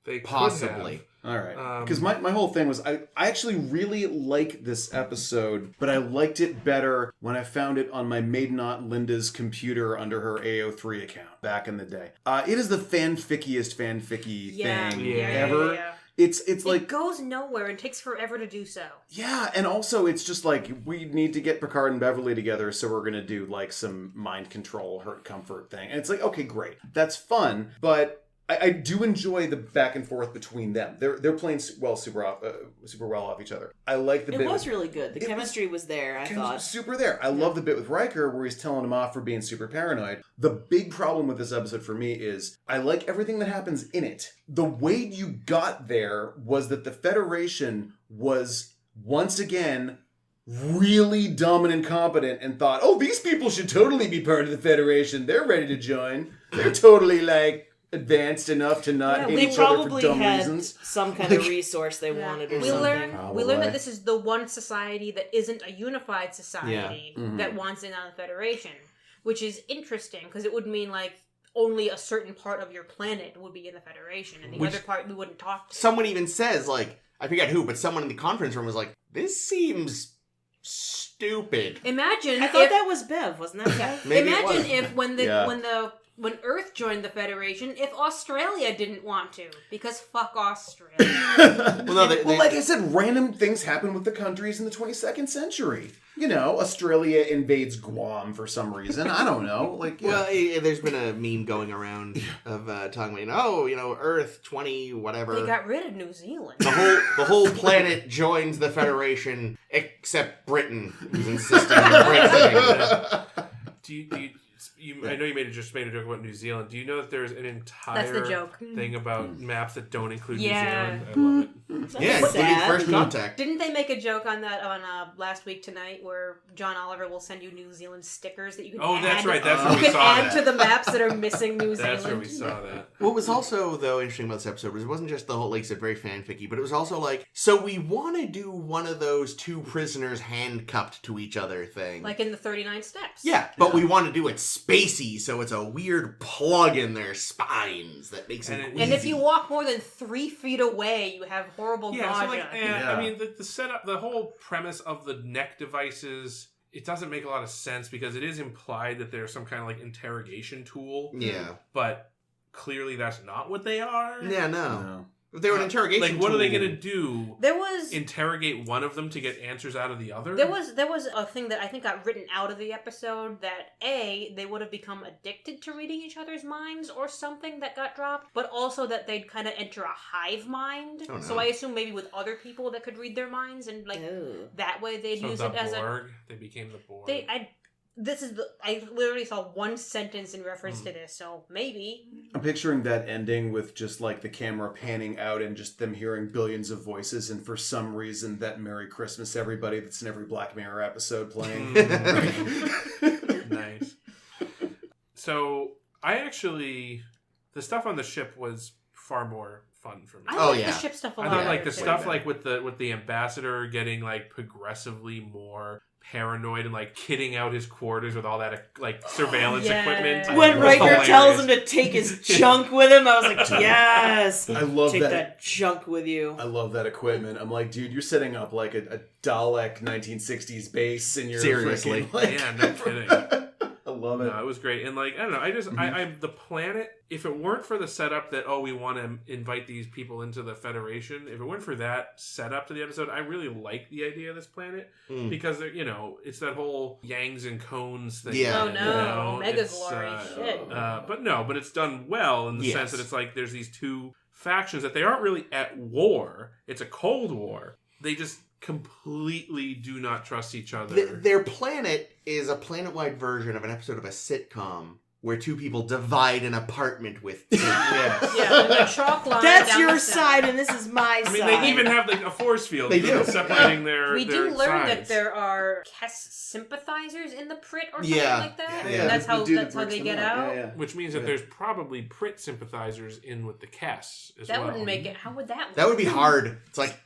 They could Possibly. All right. Because my whole thing was, I actually really like this episode, but I liked it better when I found it on my maiden aunt Linda's computer under her AO3 account back in the day. It is the fanfickiest fanficky thing ever. Yeah. It's like... It goes nowhere and takes forever to do so. Yeah, and also it's just like, we need to get Picard and Beverly together, so we're going to do like some mind control, hurt comfort thing. And it's like, okay, great. That's fun, but... I do enjoy the back and forth between them. They're playing super well off each other. I like the bit. It was really good. The chemistry was there, I thought. Super there. I love the bit with Riker where he's telling him off for being super paranoid. The big problem with this episode for me is I like everything that happens in it. The way you got there was that the Federation was once again really dumb and incompetent and thought, oh, these people should totally be part of the Federation. They're ready to join. They're totally like advanced enough to not hate They each other for probably dumb had reasons. some kind of resource they wanted or We something. learn that this is the one society that isn't a unified society Mhm. that wants in on the Federation, which is interesting because it would mean like only a certain part of your planet would be in the Federation, and the Which- other part we wouldn't talk to. Someone even says, like, I forget who, but someone in the conference room was like, "This seems stupid." Imagine I thought if, that was Bev, wasn't that Bev? Maybe it imagine was. if when the Yeah. when Earth joined the Federation, if Australia didn't want to, because fuck Australia. Well, no, Well, like I said, random things happen with the countries in the 22nd century. You know, Australia invades Guam for some reason. I don't know. Like, yeah. Well, there's been a meme going around of talking about, Earth 20 whatever. They got rid of New Zealand. The whole planet joins the Federation except Britain, who's insisting on Brexit. I know you just made a joke about New Zealand. Do you know that there's an entire That's the joke. thing about maps that don't include Yeah. New Zealand? I love it. Yeah, That's including sad. First Contact. Didn't they make a joke on that on Last Week Tonight, where John Oliver will send you New Zealand stickers that you can Oh, add? that's right. That's where You we can saw add that. to the maps that are missing New Zealand. That's where we saw that. What was also, though, interesting about this episode was it wasn't just the whole, like I said, very fanficky, but it was also like, so we want to do one of those two prisoners handcuffed to each other thing. Like in the 39 Steps. Yeah, but we want to do it spacey, so it's a weird plug in their spines that makes it And And if wheezy. you walk more than 3 feet away, you have horrible Yeah, so nausea. I mean, the setup, the whole premise of the neck devices, it doesn't make a lot of sense because it is implied that they're some kind of like interrogation tool. Yeah. But clearly that's not what they are. Yeah, no. No. If they were an interrogation Like, what are they tool- going to do? There was Interrogate one of them to get answers out of the other? there was a thing that I think got written out of the episode that they would have become addicted to reading each other's minds or something that got dropped, but also that they'd kind of enter a hive mind. Oh, no. So I assume maybe with other people that could read their minds and like Ew. that way they'd So use the it as Borg, they became the Borg. I literally saw one sentence in reference to this, so maybe. I'm picturing that ending with just like the camera panning out and just them hearing billions of voices, and for some reason that Merry Christmas Everybody that's in every Black Mirror episode playing. Nice. So, the stuff on the ship was far more fun for me. I Oh, like yeah. the ship stuff a I lot. thought like the better, stuff too. like with the ambassador getting like progressively more paranoid and like kitting out his quarters with all that like surveillance Yeah. equipment. When was Riker hilarious. tells him to take his junk with him, I was like, yes! I love Take that. that junk with you. I love that equipment. I'm like, dude, you're setting up like a Dalek 1960s base in your Seriously. freaking, like... Yeah, no kidding. I love it. No, it was great. And like, I don't know, I'm the planet, if it weren't for the setup that, we want to invite these people into the Federation, if it weren't for that setup to the episode, I really like the idea of this planet because, it's that whole Yangs and Cones thing. Yeah. Oh no, Mega it's, Glory, shit. but it's done well in the Yes. sense that it's like there's these two factions that they aren't really at war. It's a Cold War. They just completely do not trust each other. Their planet is a planet-wide version of an episode of a sitcom where two people divide an apartment with Yes. Yeah, a chalk line. That's down your the center. side and this is my I mean, side. they even have like a force field They do. separating their We their do learn that sides. there are Kess sympathizers in the Prit or something Yeah. like that. Yeah. And that's the how dude that they breaks get them out. up. Yeah. Which means that there's probably Prit sympathizers in with the Kess as That well. wouldn't make it. How would that work? That would be hard. It's like,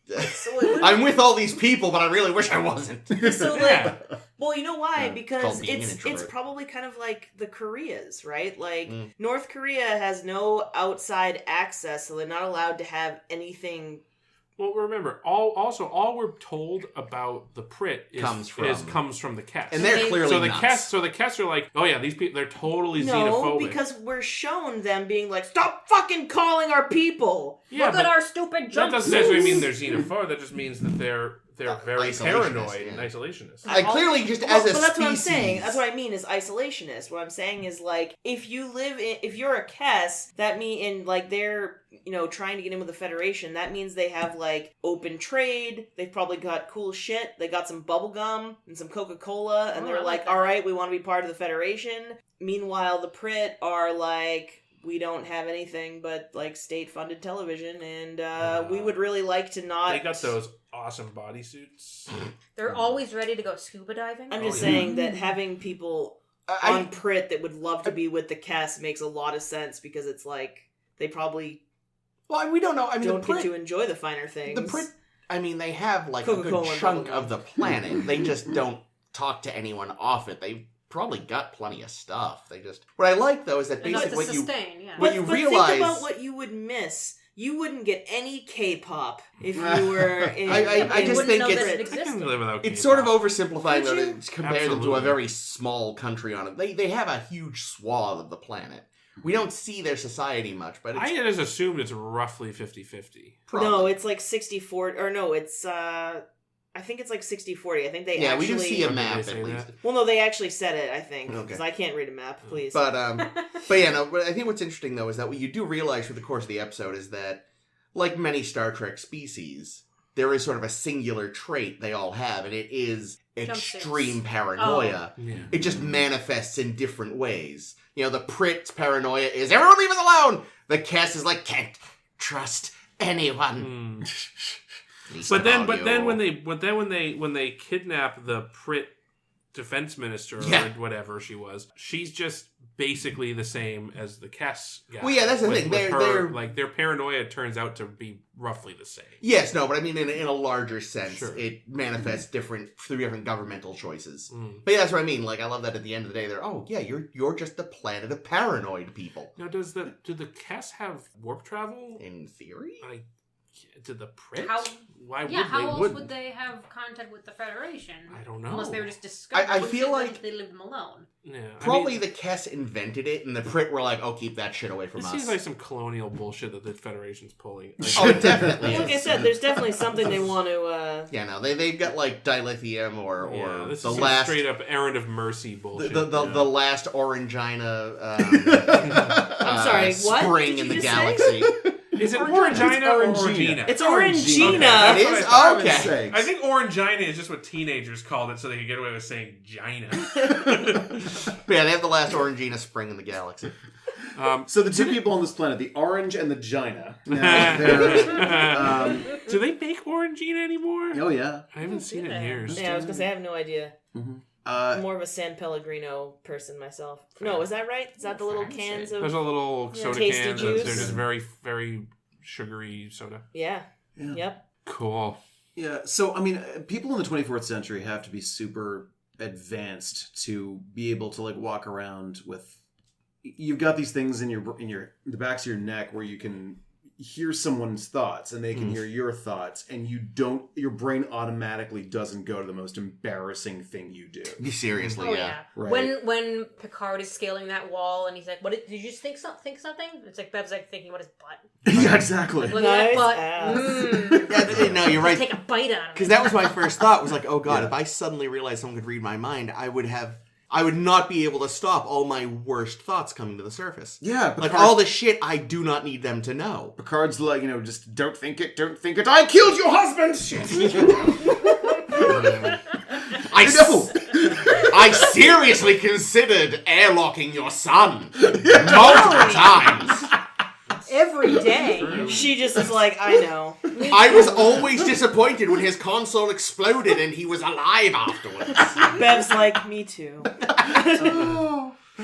So it would- I'm with all these people, but I really wish I wasn't. So Yeah. well, you know why? Yeah, Because called being an it's introvert. probably kind of like the Koreas, right? Like Mm. North Korea has no outside access, so they're not allowed to have anything. Well, remember, all we're told about the Prit Comes from- the Kess. And they're They- clearly so the nuts. Kess are like, oh yeah, these people, they're totally No, xenophobic. because we're shown them being like, "Stop fucking calling our people." yeah, Look at our stupid that jump doesn't necessarily mean they're xenophobic. That just means that they're very Isolationist, paranoid and yeah. isolationist. I clearly just Well, as a but that's what I'm saying. species- That's what I mean is isolationist. What I'm saying is like if you're a Kess, that mean like they're trying to get in with the Federation. That means they have like open trade. They've probably got cool shit. They got some bubble gum and some Coca-Cola, and Oh, they're I like like, that. all right, we want to be part of the Federation. Meanwhile, the Prit are like, we don't have anything but like state-funded television, and we would really like to not. They got those awesome bodysuits. They're always ready to go scuba diving. I'm just Oh, yeah. saying that having people on Prit that would love to be with the Kess makes a lot of sense because it's like they probably we don't know. I mean, don't get to enjoy the finer things. The Prit, I mean, they have like a Coca-Cola good and chunk bubblegum. of the planet. They just don't talk to anyone off it. They probably got plenty of stuff. They just. What I like though is that Enough basically to what you sustain, yeah. what you but realize. think about what you would miss. You wouldn't get any K-pop if you were in. I You just wouldn't think know it's- that it I existed. can live without It's K-pop. sort of oversimplifying Could that you? it's compared them to a Absolutely. very small country on it. They have a huge swath of the planet. We don't see their society much, but it's I just assumed it's roughly 50-50. probably. No, it's like 60-40. Or no, it's I think it's like 60-40. I think they yeah, actually... we do see a Did they map say at least. that? Well, no, they actually said it, I think. Okay. Because I can't read a map, please. But yeah, no. But I think what's interesting though is that what you do realize through the course of the episode is that, like many Star Trek species, there is sort of a singular trait they all have, and it is extreme paranoia. Yeah. It just manifests in different ways. You know, the Prit's paranoia is everyone leave us alone. The Kess is like can't trust anyone. Least But of then, all but you. then when they kidnap the Prit defense minister Yeah. or whatever she was, she's just basically the same as the Kess guy. Well, yeah, that's the With- thing. with They're- like their paranoia turns out to be roughly the same. Yes, no, but I mean in a larger sense, Sure. it manifests through different governmental choices. Mm. But yeah, that's what I mean. Like, I love that at the end of the day, you're just the planet of paranoid people. Now, do the Kess have warp travel? In theory, To the Prit? How- Why would Yeah, they? how else wouldn't? would they have contact with the Federation? I don't know. Unless they were just discovered. I feel like- they lived them alone. Yeah, probably I mean, the Kess invented it, and the Prit were like, "Oh, keep that shit away from it us." seems like some colonial bullshit that the Federation's pulling. Like, Oh, it definitely. like I is. said, there's definitely something they want to... Yeah, no, they've got like dilithium or yeah, this the is last straight up errand of mercy bullshit. the last Orangina. I'm sorry, what Spring did in you the just say? galaxy. Is it Orangina. Orangina or It's Orangina. Orangina? It's Orangina. Orangina. It is? That's what I thought. Okay. Sakes. I think Orangina is just what teenagers called it so they could get away with saying Gina. But yeah, they have the last Orangina spring in the galaxy. So the two people on this planet, the Orange and the Gina. Now, they're, Do they make Orangina anymore? oh yeah. I haven't seen it in years. Yeah, I was going to say, I have no idea. Mm-hmm. I'm more of a San Pellegrino person myself. No, is that right? Is that the little cans of... There's a little soda Tasty can. juice. They're just very, very sugary soda. Yeah. Yeah. Yep. Cool. Yeah, so I mean, people in the 24th century have to be super advanced to be able to like walk around with. You've got these things in the backs of your neck where you can hear someone's thoughts and they can hear your thoughts, and your brain automatically doesn't go to the most embarrassing thing you do. Seriously, Oh yeah. yeah. Right. When Picard is scaling that wall and he's like, "What did you just think something?" It's like Bev's like thinking about his butt. Yeah, exactly. Look at that Nice butt. ass. Yeah, no, you're right. Take a bite out of it. Because that was my first thought. Was like, oh god, Yeah. if I suddenly realized someone could read my mind, I would not be able to stop all my worst thoughts coming to the surface. Yeah, Like all the shit I do not need them to know. Picard's like, just don't think it. I killed your husband. I seriously considered airlocking your son multiple times. Every day. She just is like, I know. I was always disappointed when his console exploded and he was alive afterwards. Bev's like, me too.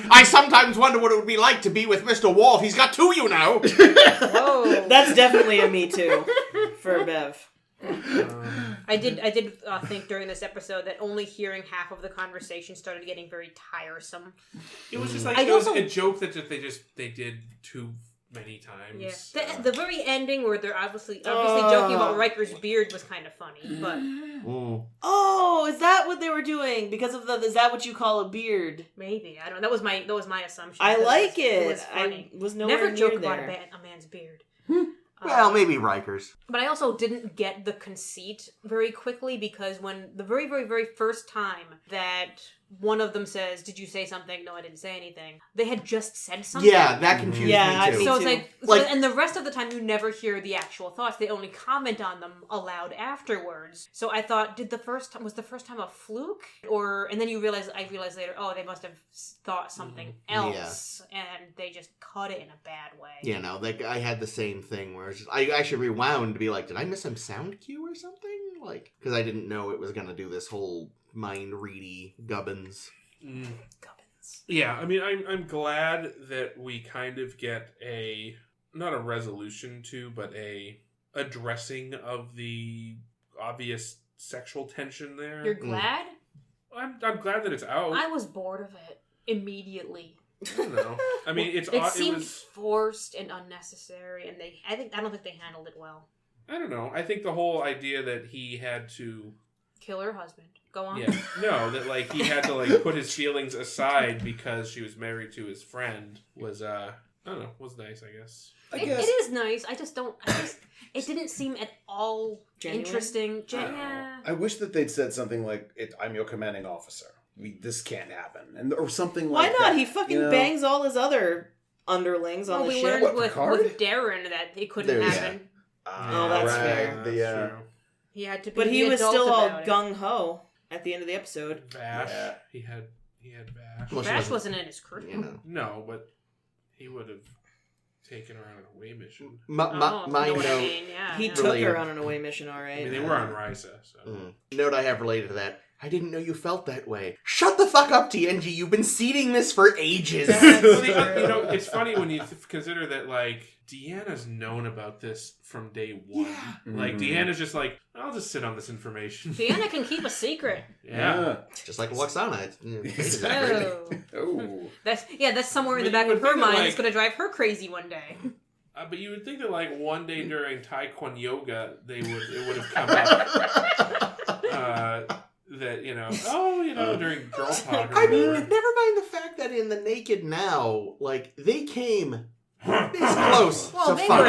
I sometimes wonder what it would be like to be with Mr. Worf. He's got two, you know. Whoa. That's definitely a me too for Bev. I did think during this episode that only hearing half of the conversation started getting very tiresome. It was just like I it was also- a joke that they did too many times. Yeah. The very ending where they're obviously joking about Riker's beard was kind of funny, but Oh, is that what they were doing? Because of is that what you call a beard? maybe I don't know. That was my assumption. I because like It it. was funny. I was nowhere Never near joke about there. a man's beard. Well, maybe Rikers. But I also didn't get the conceit very quickly because when the very, very, very first time that one of them says, "Did you say something?" "No, I didn't say anything." They had just said something. Yeah, that confused Yeah, me too. So it's too. like, and the rest of the time you never hear the actual thoughts. They only comment on them aloud afterwards. So I thought, was the first time a fluke? And then I realized later, oh, they must have thought something else, and they just cut it in a bad way. Yeah, no, I had the same thing where it's just, I actually rewound to be like, did I miss some sound cue or something? Like, because I didn't know it was going to do this whole mind-ready gubbins. Yeah, I mean, I'm glad that we kind of get not a resolution to, but a addressing of the obvious sexual tension there. You're glad? I'm glad that it's out. I was bored of it immediately. I don't know. I mean, It seemed forced and unnecessary, and I don't think they handled it well. I don't know. I think the whole idea that he had to kill her husband. Go on. Yeah, no, that like he had to like put his feelings aside because she was married to his friend was I don't know, was nice, I guess. It is nice. I just don't. It didn't seem at all genuine? Interesting. Yeah. I wish that they'd said something like, "I'm your commanding officer. This can't happen," or something like that. Why not? He fucking bangs all his other underlings on the we ship. learned with Darren that it couldn't happen. Oh, that's fair. True. He had to be. But he was adult still all about it. gung ho at the end of the episode. Vash. Yeah. He had Vash. Well, Vash wasn't in his crew. You know. No, but he would have taken her on an away mission. My note. He took related. her on an away mission, all right. I mean, they were on Risa, so. Note I have related to that. I didn't know you felt that way. Shut the fuck up, TNG. You've been seeding this for ages. It's funny when you consider that, like, Deanna's known about this from day one. Yeah. Like, Deanna's just like, I'll just sit on this information. Deanna can keep a secret. Yeah. Just like Luxana. Oh. That's somewhere in the But back you of would her think that, mind. like- It's going to drive her crazy one day. But you would think that, like, one day during Taekwondo yoga, it would have come up. That, during girl talk. I mean, never mind the fact that in the Naked Now, like, they came this close Well, to they fun.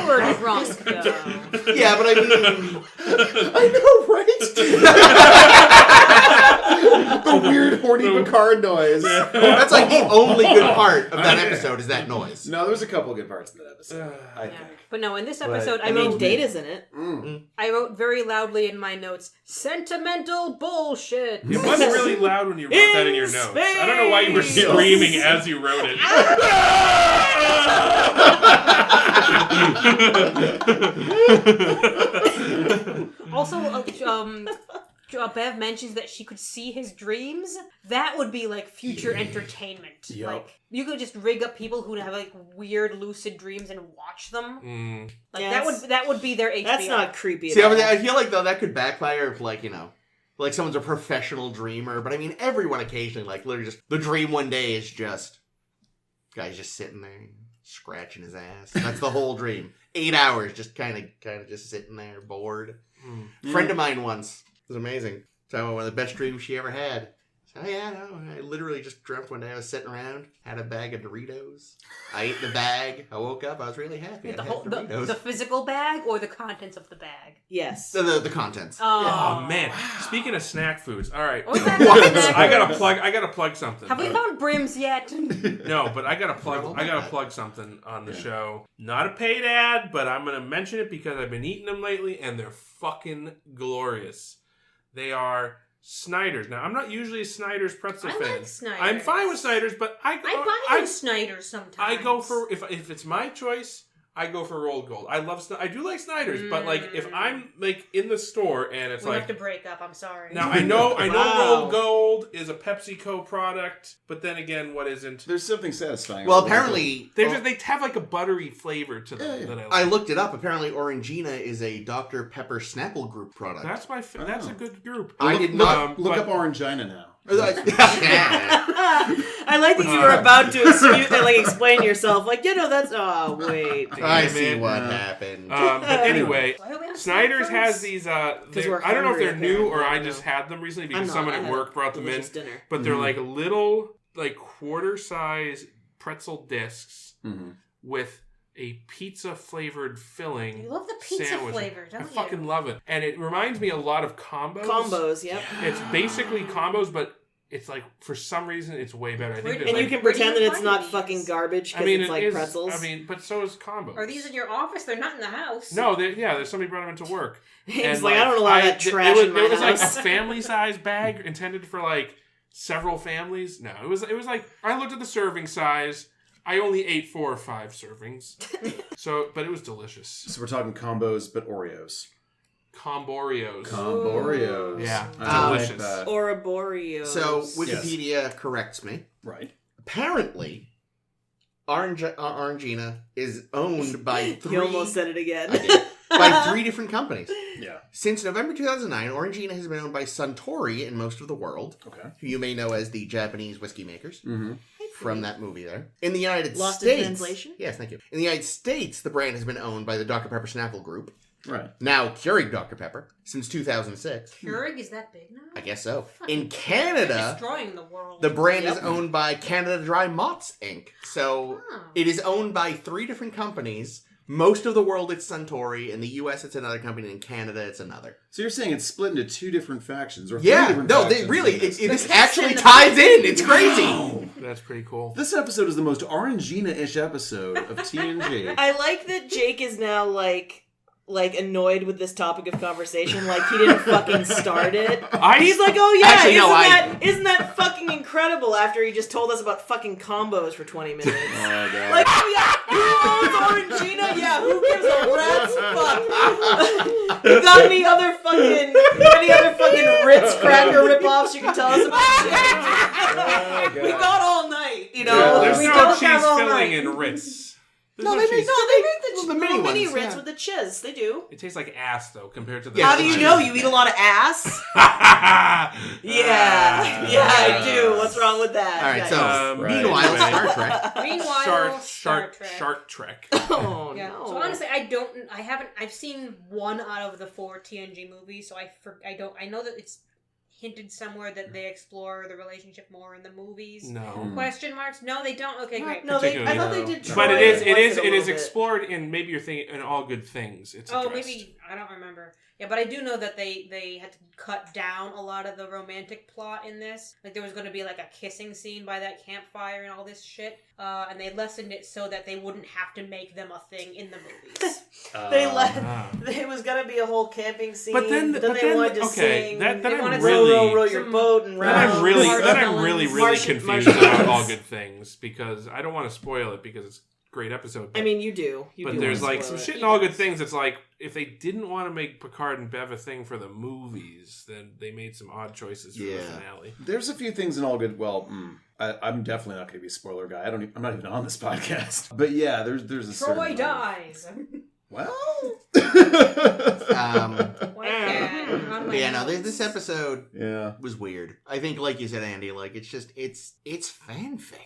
were drunk, though. Yeah, but I mean... I know, right? The weird horny Picard noise. That's like the only good part of that episode is that noise. No, there's a couple of good parts in that episode, I think. But no, in this episode, I mean, Data's in it. I wrote very loudly in my notes, sentimental bullshit. It wasn't really loud when you wrote that in your notes. I don't know why you were screaming as you wrote it. Also, Bev mentions that she could see his dreams. That would be like future entertainment. Yep. Like you could just rig up people who have like weird lucid dreams and watch them. Like that would be their HBO. That's not creepy. See, at all. I feel like though that could backfire if like like someone's a professional dreamer. But I mean, everyone occasionally like literally just the dream one day is just guy's just sitting there scratching his ass. That's the whole dream. 8 hours, just kind of just sitting there bored. Friend of mine once. It was amazing. Talking about one of the best dreams she ever had. So, I literally just dreamt one day I was sitting around, had a bag of Doritos. I ate the bag. I woke up. I was really happy. The physical bag or the contents of the bag? Yes. The contents. Oh man! Speaking of snack foods, all right. What's that? I gotta plug something. Have we found brims yet? No, but I gotta plug something on the show. Not a paid ad, but I'm gonna mention it because I've been eating them lately, and they're fucking glorious. They are Snyder's. Now, I'm not usually a Snyder's pretzel fan. I like Snyder's. I'm fine with Snyder's, but I buy Snyder's sometimes. I go for if it's my choice, I go for rolled gold. I do like Snyder's, but like if I'm like in the store and it's we like have to break up. I'm sorry. now I know rolled gold is a PepsiCo product, but then again, what isn't? There's something satisfying. Well, about apparently They have like a buttery flavor to them that I like. I looked it up. Apparently, Orangina is a Dr. Pepper Snapple Group product. That's a good group. I did not look up Orangina now. I like that you were about to explain yourself. Like, that's... Oh, wait. I see what happened. But anyway, Snyder's has these. I don't know if they're new or I just had them recently because someone at work brought them in. Dinner. But they're like little, like quarter-size pretzel discs with a pizza-flavored filling. You love the pizza sandwich. flavor, don't I you? fucking love it. And it reminds me a lot of combos. Combos, yep. It's basically combos, but it's like, for some reason, it's way better. I think And you can pretend that it's not these? fucking garbage because it's like pretzels. I mean, but so is combos. Are these in your office? They're not in the house. No, somebody brought them into work. It's like, I don't allow that trash in my house. It was like house. a family-size bag intended for like several families. No, it was like, I looked at the serving size. I only ate 4 or 5 servings. But it was delicious. So we're talking combos, but Oreos. Comborios. Comborios. Yeah. I like Delicious. that. Ouroboros. So, Wikipedia corrects me. Right. Apparently, Orangina is owned by three... You almost said it again. I did. By 3 different companies. Yeah. Since November 2009, Orangina has been owned by Suntory in most of the world, who you may know as the Japanese whiskey makers from that movie there. In the United Lost States... in translation? Yes, thank you. In the United States, the brand has been owned by the Dr. Pepper Snapple Group. Right. Now Keurig Dr. Pepper, since 2006. Keurig is that big now? I guess so. Fucking In Canada, destroying the world. the brand is owned by Canada Dry Mott's Inc. So it is owned by 3 different companies. Most of the world, it's Suntory. In the U.S., it's another company. In Canada, it's another. So you're saying it's split into 2 different factions, or 3 different factions? This actually ties in. It's crazy. Wow. That's pretty cool. This episode is the most Orangina-ish episode of TNG. I like that Jake is now like annoyed with this topic of conversation, like he didn't fucking start it. He's like, oh yeah, Actually, isn't that fucking incredible? After he just told us about fucking combos for 20 minutes. Oh, God. Like, oh yeah, who owns Orangina? Yeah, who gives a rat's fuck? You got any other fucking Ritz cracker ripoffs you can tell us about? God. We got all night, you know. Yeah. There's we no don't cheese have all filling night. in Ritz. No, they make the mini mini ones, Ritz yeah. with the chiz. They do. It tastes like ass, though, compared to the... Yeah, How do you know? You eat a lot of ass? Yeah, I do. What's wrong with that? All right, so Right. meanwhile, Anyway. Star Trek. Meanwhile, Star Trek. Shark Trek. Oh Yeah. no. So honestly, I've seen 1 out of the 4 TNG movies, so I know that it's hinted somewhere that they explore the relationship more in the movies. No. Question marks? No, they don't. Okay, great. No, I thought Particularly, they did. Troi But it once is in a little bit. explored in, maybe you're thinking, in All Good Things. It's Oh, addressed. maybe I don't remember. Yeah, but I do know that they had to cut down a lot of the romantic plot in this. Like there was going to be like a kissing scene by that campfire and all this shit, and they lessened it so that they wouldn't have to make them a thing in the movies. It was gonna be a whole camping scene, But then they wanted to sing. Then They I'm wanted really, row your boat and then I'm really, really Martian- confused Martian about Islands. All Good Things because I don't want to spoil it because it's a great episode. I mean, you do. But there's like some shit in All Good Things. It's like if they didn't want to make Picard and Bev a thing for the movies, then they made some odd choices for the finale. There's a few things in All Good. Well, I'm definitely not going to be a spoiler guy. I'm not even on this podcast. But yeah, there's a certain Troi dies. Well, This episode yeah, was weird. I think, like you said, Andy, like it's fanfic.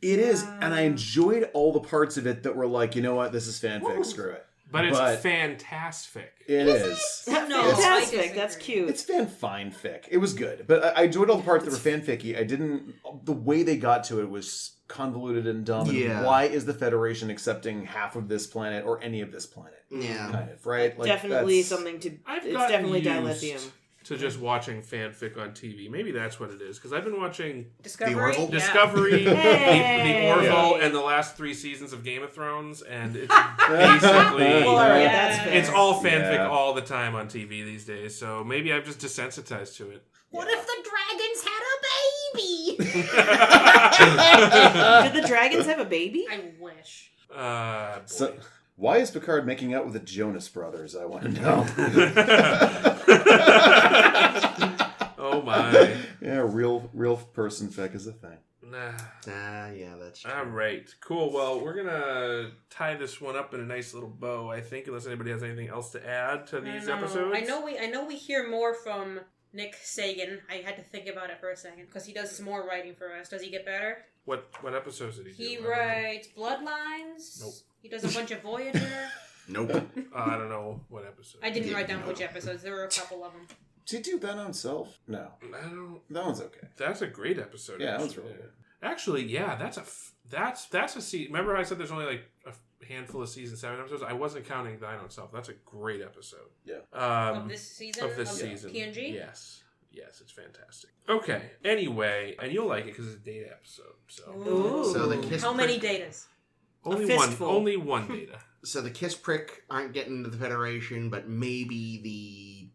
it is, and I enjoyed all the parts of it that were like, you know what, this is fanfic. Screw it. But it's fantastic. It is. No, Fantastic. That's cute. It's fine-fic. It was good, but I enjoyed all the parts that were fanficky. I didn't. The way they got to it was convoluted and dumb. Yeah. And why is the Federation accepting half of this planet or any of this planet? Yeah. Kind of, right? Like, Definitely that's- something to. I've It's gotten definitely used dilithium. to just watching fanfic on TV. Maybe that's what it is because I've been watching Discovery. The Orville? Discovery, Hey! the Orville, and the last 3 seasons of Game of Thrones, and it's basically Well, all right, that's fair. it's all fanfic Yeah. all the time on TV these days. So maybe I've just desensitized to it. What if the dragons had a baby? Did the dragons have a baby? I wish. Boy. So, why is Picard making out with the Jonas Brothers? I want to know. Oh my. Yeah, real person fic is a thing. Nah. Yeah, that's true. All right. Cool. Well, we're gonna tie this one up in a nice little bow, I think, unless anybody has anything else to add to these episodes. I know we hear more from Nick Sagan. I had to think about it for a second because he does some more writing for us. Does he get better? What episodes did he do? He writes Bloodlines. Nope. He does a bunch of Voyager. Nope. I don't know what episode. I didn't write down which episodes. There were a couple of them. Did he do that on himself? No. I don't. That one's okay. That's a great episode. Yeah, that one's actually. really good. Actually, yeah, that's a season. Remember I said there's only like a handful of season 7 episodes? I wasn't counting Thine Own Self. That's a great episode. Yeah. Of this season? Of this Of season. TNG? Yes. Yes, it's fantastic. Okay. Anyway, and you'll like it because it's a data episode. So Ooh. So the kiss How many prick- datas? only one data. So the Kiss Prick aren't getting into the Federation, but maybe the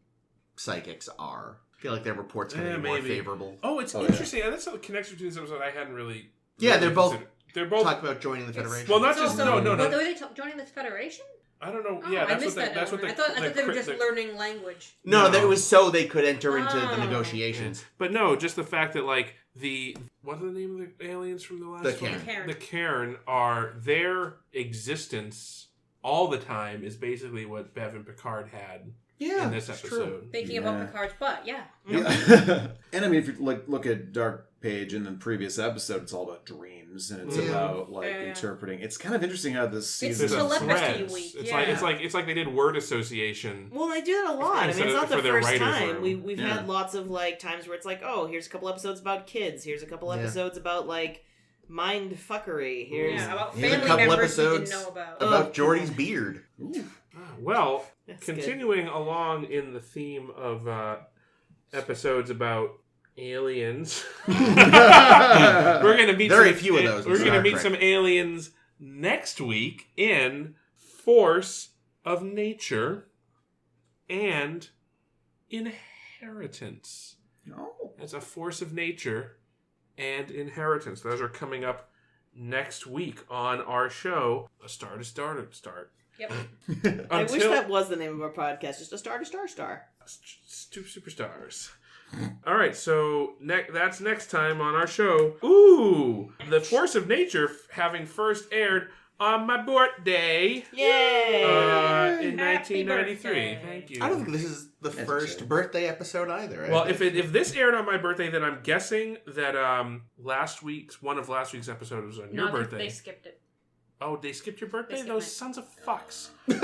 Psychics are. I feel like their report's going to be more maybe. favorable. Oh, it's Oh, yeah. interesting. And that's a connection between these episodes I hadn't really. Yeah, they're both considered. They're both. Talk about joining the Federation. Well, not It's just also- no. But were they joining the Federation? I don't know. Oh, Yeah, I that's missed what that. that's what element. the, I thought they were just the- learning language. No, No. that was so they could enter into the Oh. negotiations. But no, just the fact that like What's the name of the aliens from the last The one? Cairn. The Cairn are their existence all the time is basically what Bev and Picard had in this it's episode. Thinking about Picard's butt, yeah. And I mean, if you look at Dark Page in the previous episode, it's all about dreams and it's about interpreting. It's kind of interesting how this season. It's telepathy threads. week. It's like they did word association. Well, they do that a lot. I mean, it's not the for their first writers' time. room. We've had lots of like times where it's like, oh, here's a couple episodes about kids. Here's a couple episodes about like mind fuckery. Here's about Here's a family couple members we episodes didn't know about. about Geordie's beard. Well, That's continuing along in the theme of episodes about aliens, we're going to meet Very few of those in We're going to Star meet Trek. some aliens next week in Force of Nature and Inheritance. Oh. It's a Force of Nature and Inheritance. Those are coming up next week on our show, A Star to Start. Yep. I wish that was the name of our podcast. Just a star to star. Superstars. All right, so that's next time on our show. Ooh, The Force of Nature having first aired on my birthday Yay! in Happy 1993. birthday. Thank you. I don't think this is the first birthday episode either. Well, if this aired on my birthday, then I'm guessing that one of last week's episodes was on your birthday. They skipped it. Oh, they skipped your birthday? skipped Those mine. sons of fucks. Because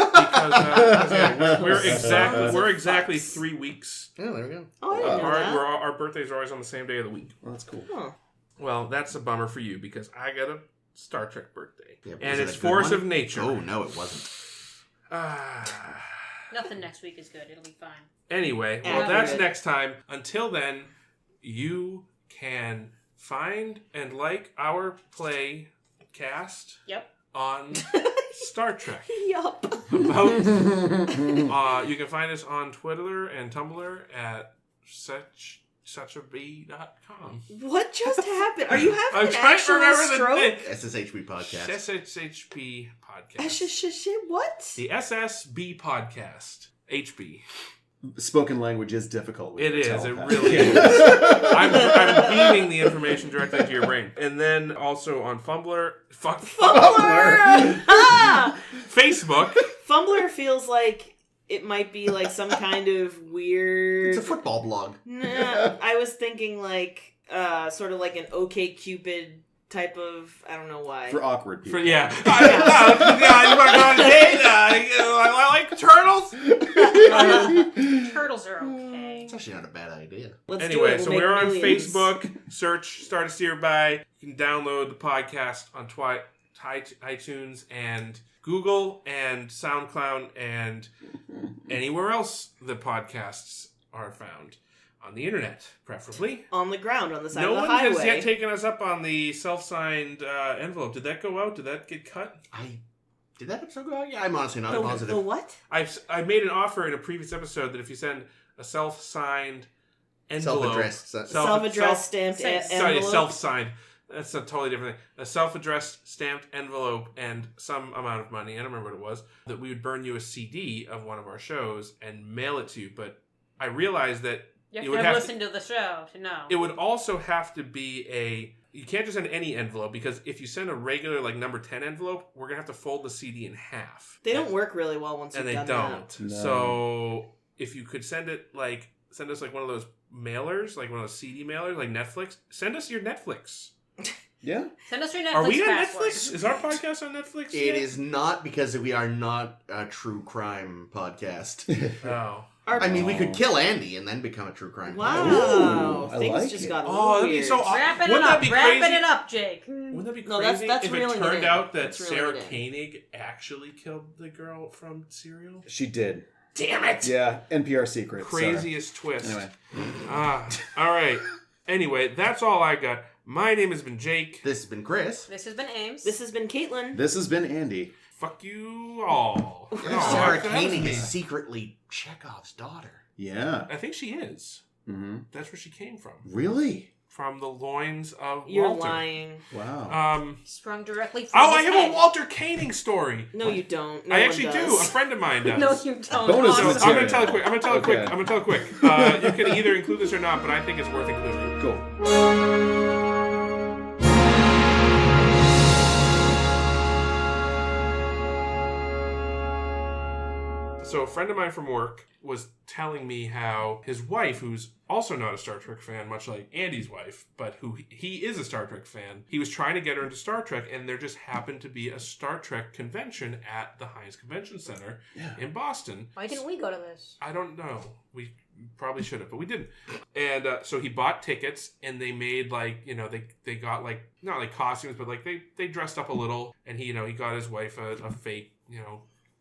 we're exactly 3 weeks yeah, there we go. Oh, I didn't know apart. that. Our birthdays are always on the same day of the week. Well, that's cool. Huh. Well, that's a bummer for you because I got a Star Trek birthday. Yeah, but and is it it's a good Force one? of Nature. Oh, no, it wasn't. Nothing next week is good. It'll be fine. Anyway, well, Accurate. that's next time. Until then, you can find and like our play cast Yep. on Star Trek. Yup. About, you can find us on Twitter and Tumblr at suchabee.com. What just happened? Are you having I'm an trying to actual remember the stroke? thing. SSHB podcast. SSHB podcast. What? The SSB podcast. HB. Spoken language is difficult. with It the is. It telepath. really is. I'm beaming the information directly to your brain. And then also on Fumbler. Fumbler! Ah! Facebook. Fumbler feels like it might be like some kind of weird. It's a football blog. Nah, I was thinking like sort of like an OkCupid type of. I don't know why. For awkward people. You want to go on a date? I like turtles. Turtles are okay. It's actually not a bad idea. Let's do Anyway, it. We'll so make we're on millions. Facebook. Search Start to Steer By. You can download the podcast on iTunes and Google and SoundCloud and anywhere else the podcasts are found. On the internet, preferably. On the ground, on the side No of the one highway. has yet taken us up on the self-signed envelope. Did that go out? Did that get cut? Did that episode go out? Yeah, I'm honestly not the positive. what? I made an offer in a previous episode that if you send a self-signed envelope... Self-addressed. Self-addressed stamped Sorry, envelope. self-signed. That's a totally different thing. A self-addressed stamped envelope and some amount of money, I don't remember what it was, that we would burn you a CD of one of our shows and mail it to you. But I realized that You would have to have listen to the show to know. it would also have to be you can't just send any envelope, because if you send a regular, like, number 10 envelope, we're going to have to fold the CD in half. They don't work really well once And you've they done don't. No. So if you could send us like one of those mailers, like one of those CD mailers, like Netflix, send us your Netflix. Yeah. Send us your Netflix Are we on password. Netflix? Is our podcast on Netflix It yet? is not, because we are not a true crime podcast. Oh. Our- I mean, we could kill Andy and then become a true crime podcast. Wow. Ooh, I Things like just it. got a Oh, little that'd be weird. so awesome. Wrapping Wouldn't it that up. be Wrapping crazy? it up, Jake. Wouldn't that be crazy No, that's if reeling it it turned in. out that That's reeling Sarah it in. Koenig actually killed the girl from Serial? She did. Damn it! Yeah. NPR secret. Sorry. Craziest twist. Anyway. All right. Anyway, that's all I got. My name has been Jake. This has been Chris. This has been Ames. This has been Caitlin. This has been Andy. Fuck you all. No, Sarah that was Koenig me. is secretly Chekhov's daughter. Yeah. I think she is. Mm-hmm. That's where she came from. Really? from the loins of You're Walter. lying. Wow. Sprung directly from I his have head. a Walter Caning story. No, you don't. No I one actually do. does. A friend of mine does. No, you don't. Bonus So Awesome. I'm gonna tell it quick. I'm gonna tell it quick. Okay. I'm gonna tell it quick. You can either include this or not, but I think it's worth including. Cool. So a friend of mine from work was telling me how his wife, who's also not a Star Trek fan, much like Andy's wife, but who he is a Star Trek fan, he was trying to get her into Star Trek, and there just happened to be a Star Trek convention at the Heinz Convention Center in Boston. Why didn't we go to this? I don't know. We probably should have, but we didn't. And so he bought tickets, and they made they got not like costumes, but like they dressed up a little, and he got his wife a fake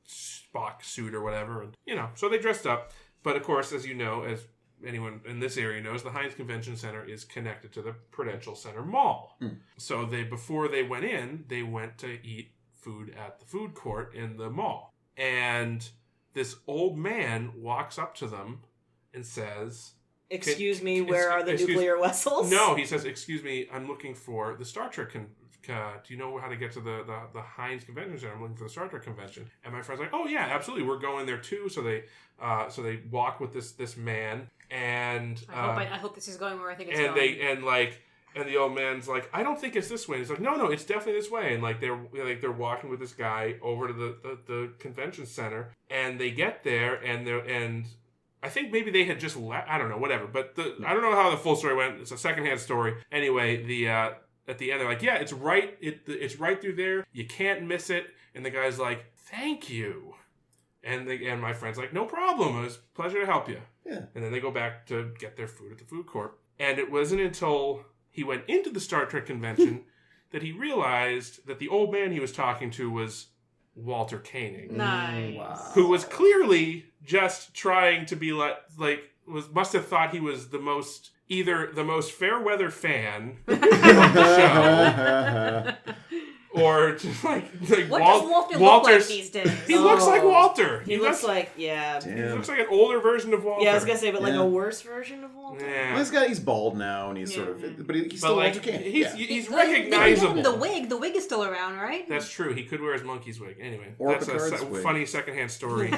Spock suit or whatever, and so they dressed up. But of course, as as anyone in this area knows, the Heinz Convention Center is connected to the Prudential Center Mall. So before they went in, they went to eat food at the food court in the mall, and this old man walks up to them and says, Excuse me, where are the nuclear vessels? No, he says, excuse me, I'm looking for the Star Trek do you know how to get to the Heinz Convention Center? I'm looking for the Star Trek convention. And my friend's like, oh yeah, absolutely, we're going there too. So they walk with this man, and I hope this is going where I think it's going. And the old man's like, I don't think it's this way. And he's like, no, it's definitely this way. And they're walking with this guy over to the convention center, and they get there, and I think maybe they had just left. I don't know, whatever. But I don't know how the full story went. It's a secondhand story. Anyway, at the end, they're like, yeah, it's right. It's right through there. You can't miss it. And the guy's like, thank you. And my friend's like, no problem. It was a pleasure to help you. Yeah. And then they go back to get their food at the food court. And it wasn't until he went into the Star Trek convention that he realized that the old man he was talking to was Walter Koenig. Nice. Wow. Who was clearly just trying to be must have thought he was either the most fair weather fan of the show, or just like what does Walter look like these days? He looks like Walter. He looks like he looks like an older version of Walter. Yeah, I was gonna say, but like a worse version of Walter. Yeah. Well, he's bald now, and he's sort of, but he's still Walter Koenig. He's recognizable. The wig. The wig is still around, right? That's true. He could wear his monkey's wig. Anyway, Or that's Picard's a wig. funny secondhand story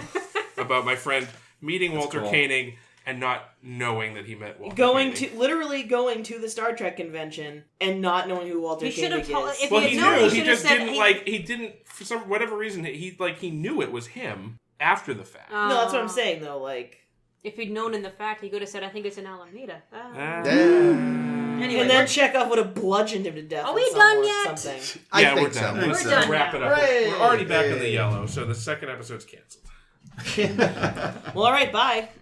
about my friend meeting Walter Koenig and not knowing that he met Walter Koenig. Literally going to the Star Trek convention and not knowing who Walter Koenig is. If Well, he he known, knew. he He just said didn't he didn't for some whatever reason. He knew it was him after the fact. No, that's what I'm saying though. Like, if he'd known in the fact, he could have said, "I think it's in Alameda." anyway, and then Chekhov would have bludgeoned him to death. Are we done yet? Something. I think we're done. so. We're done. Wrap it up. Hooray. We're already back in the yellow, so the second episode's canceled. Well, all right, bye.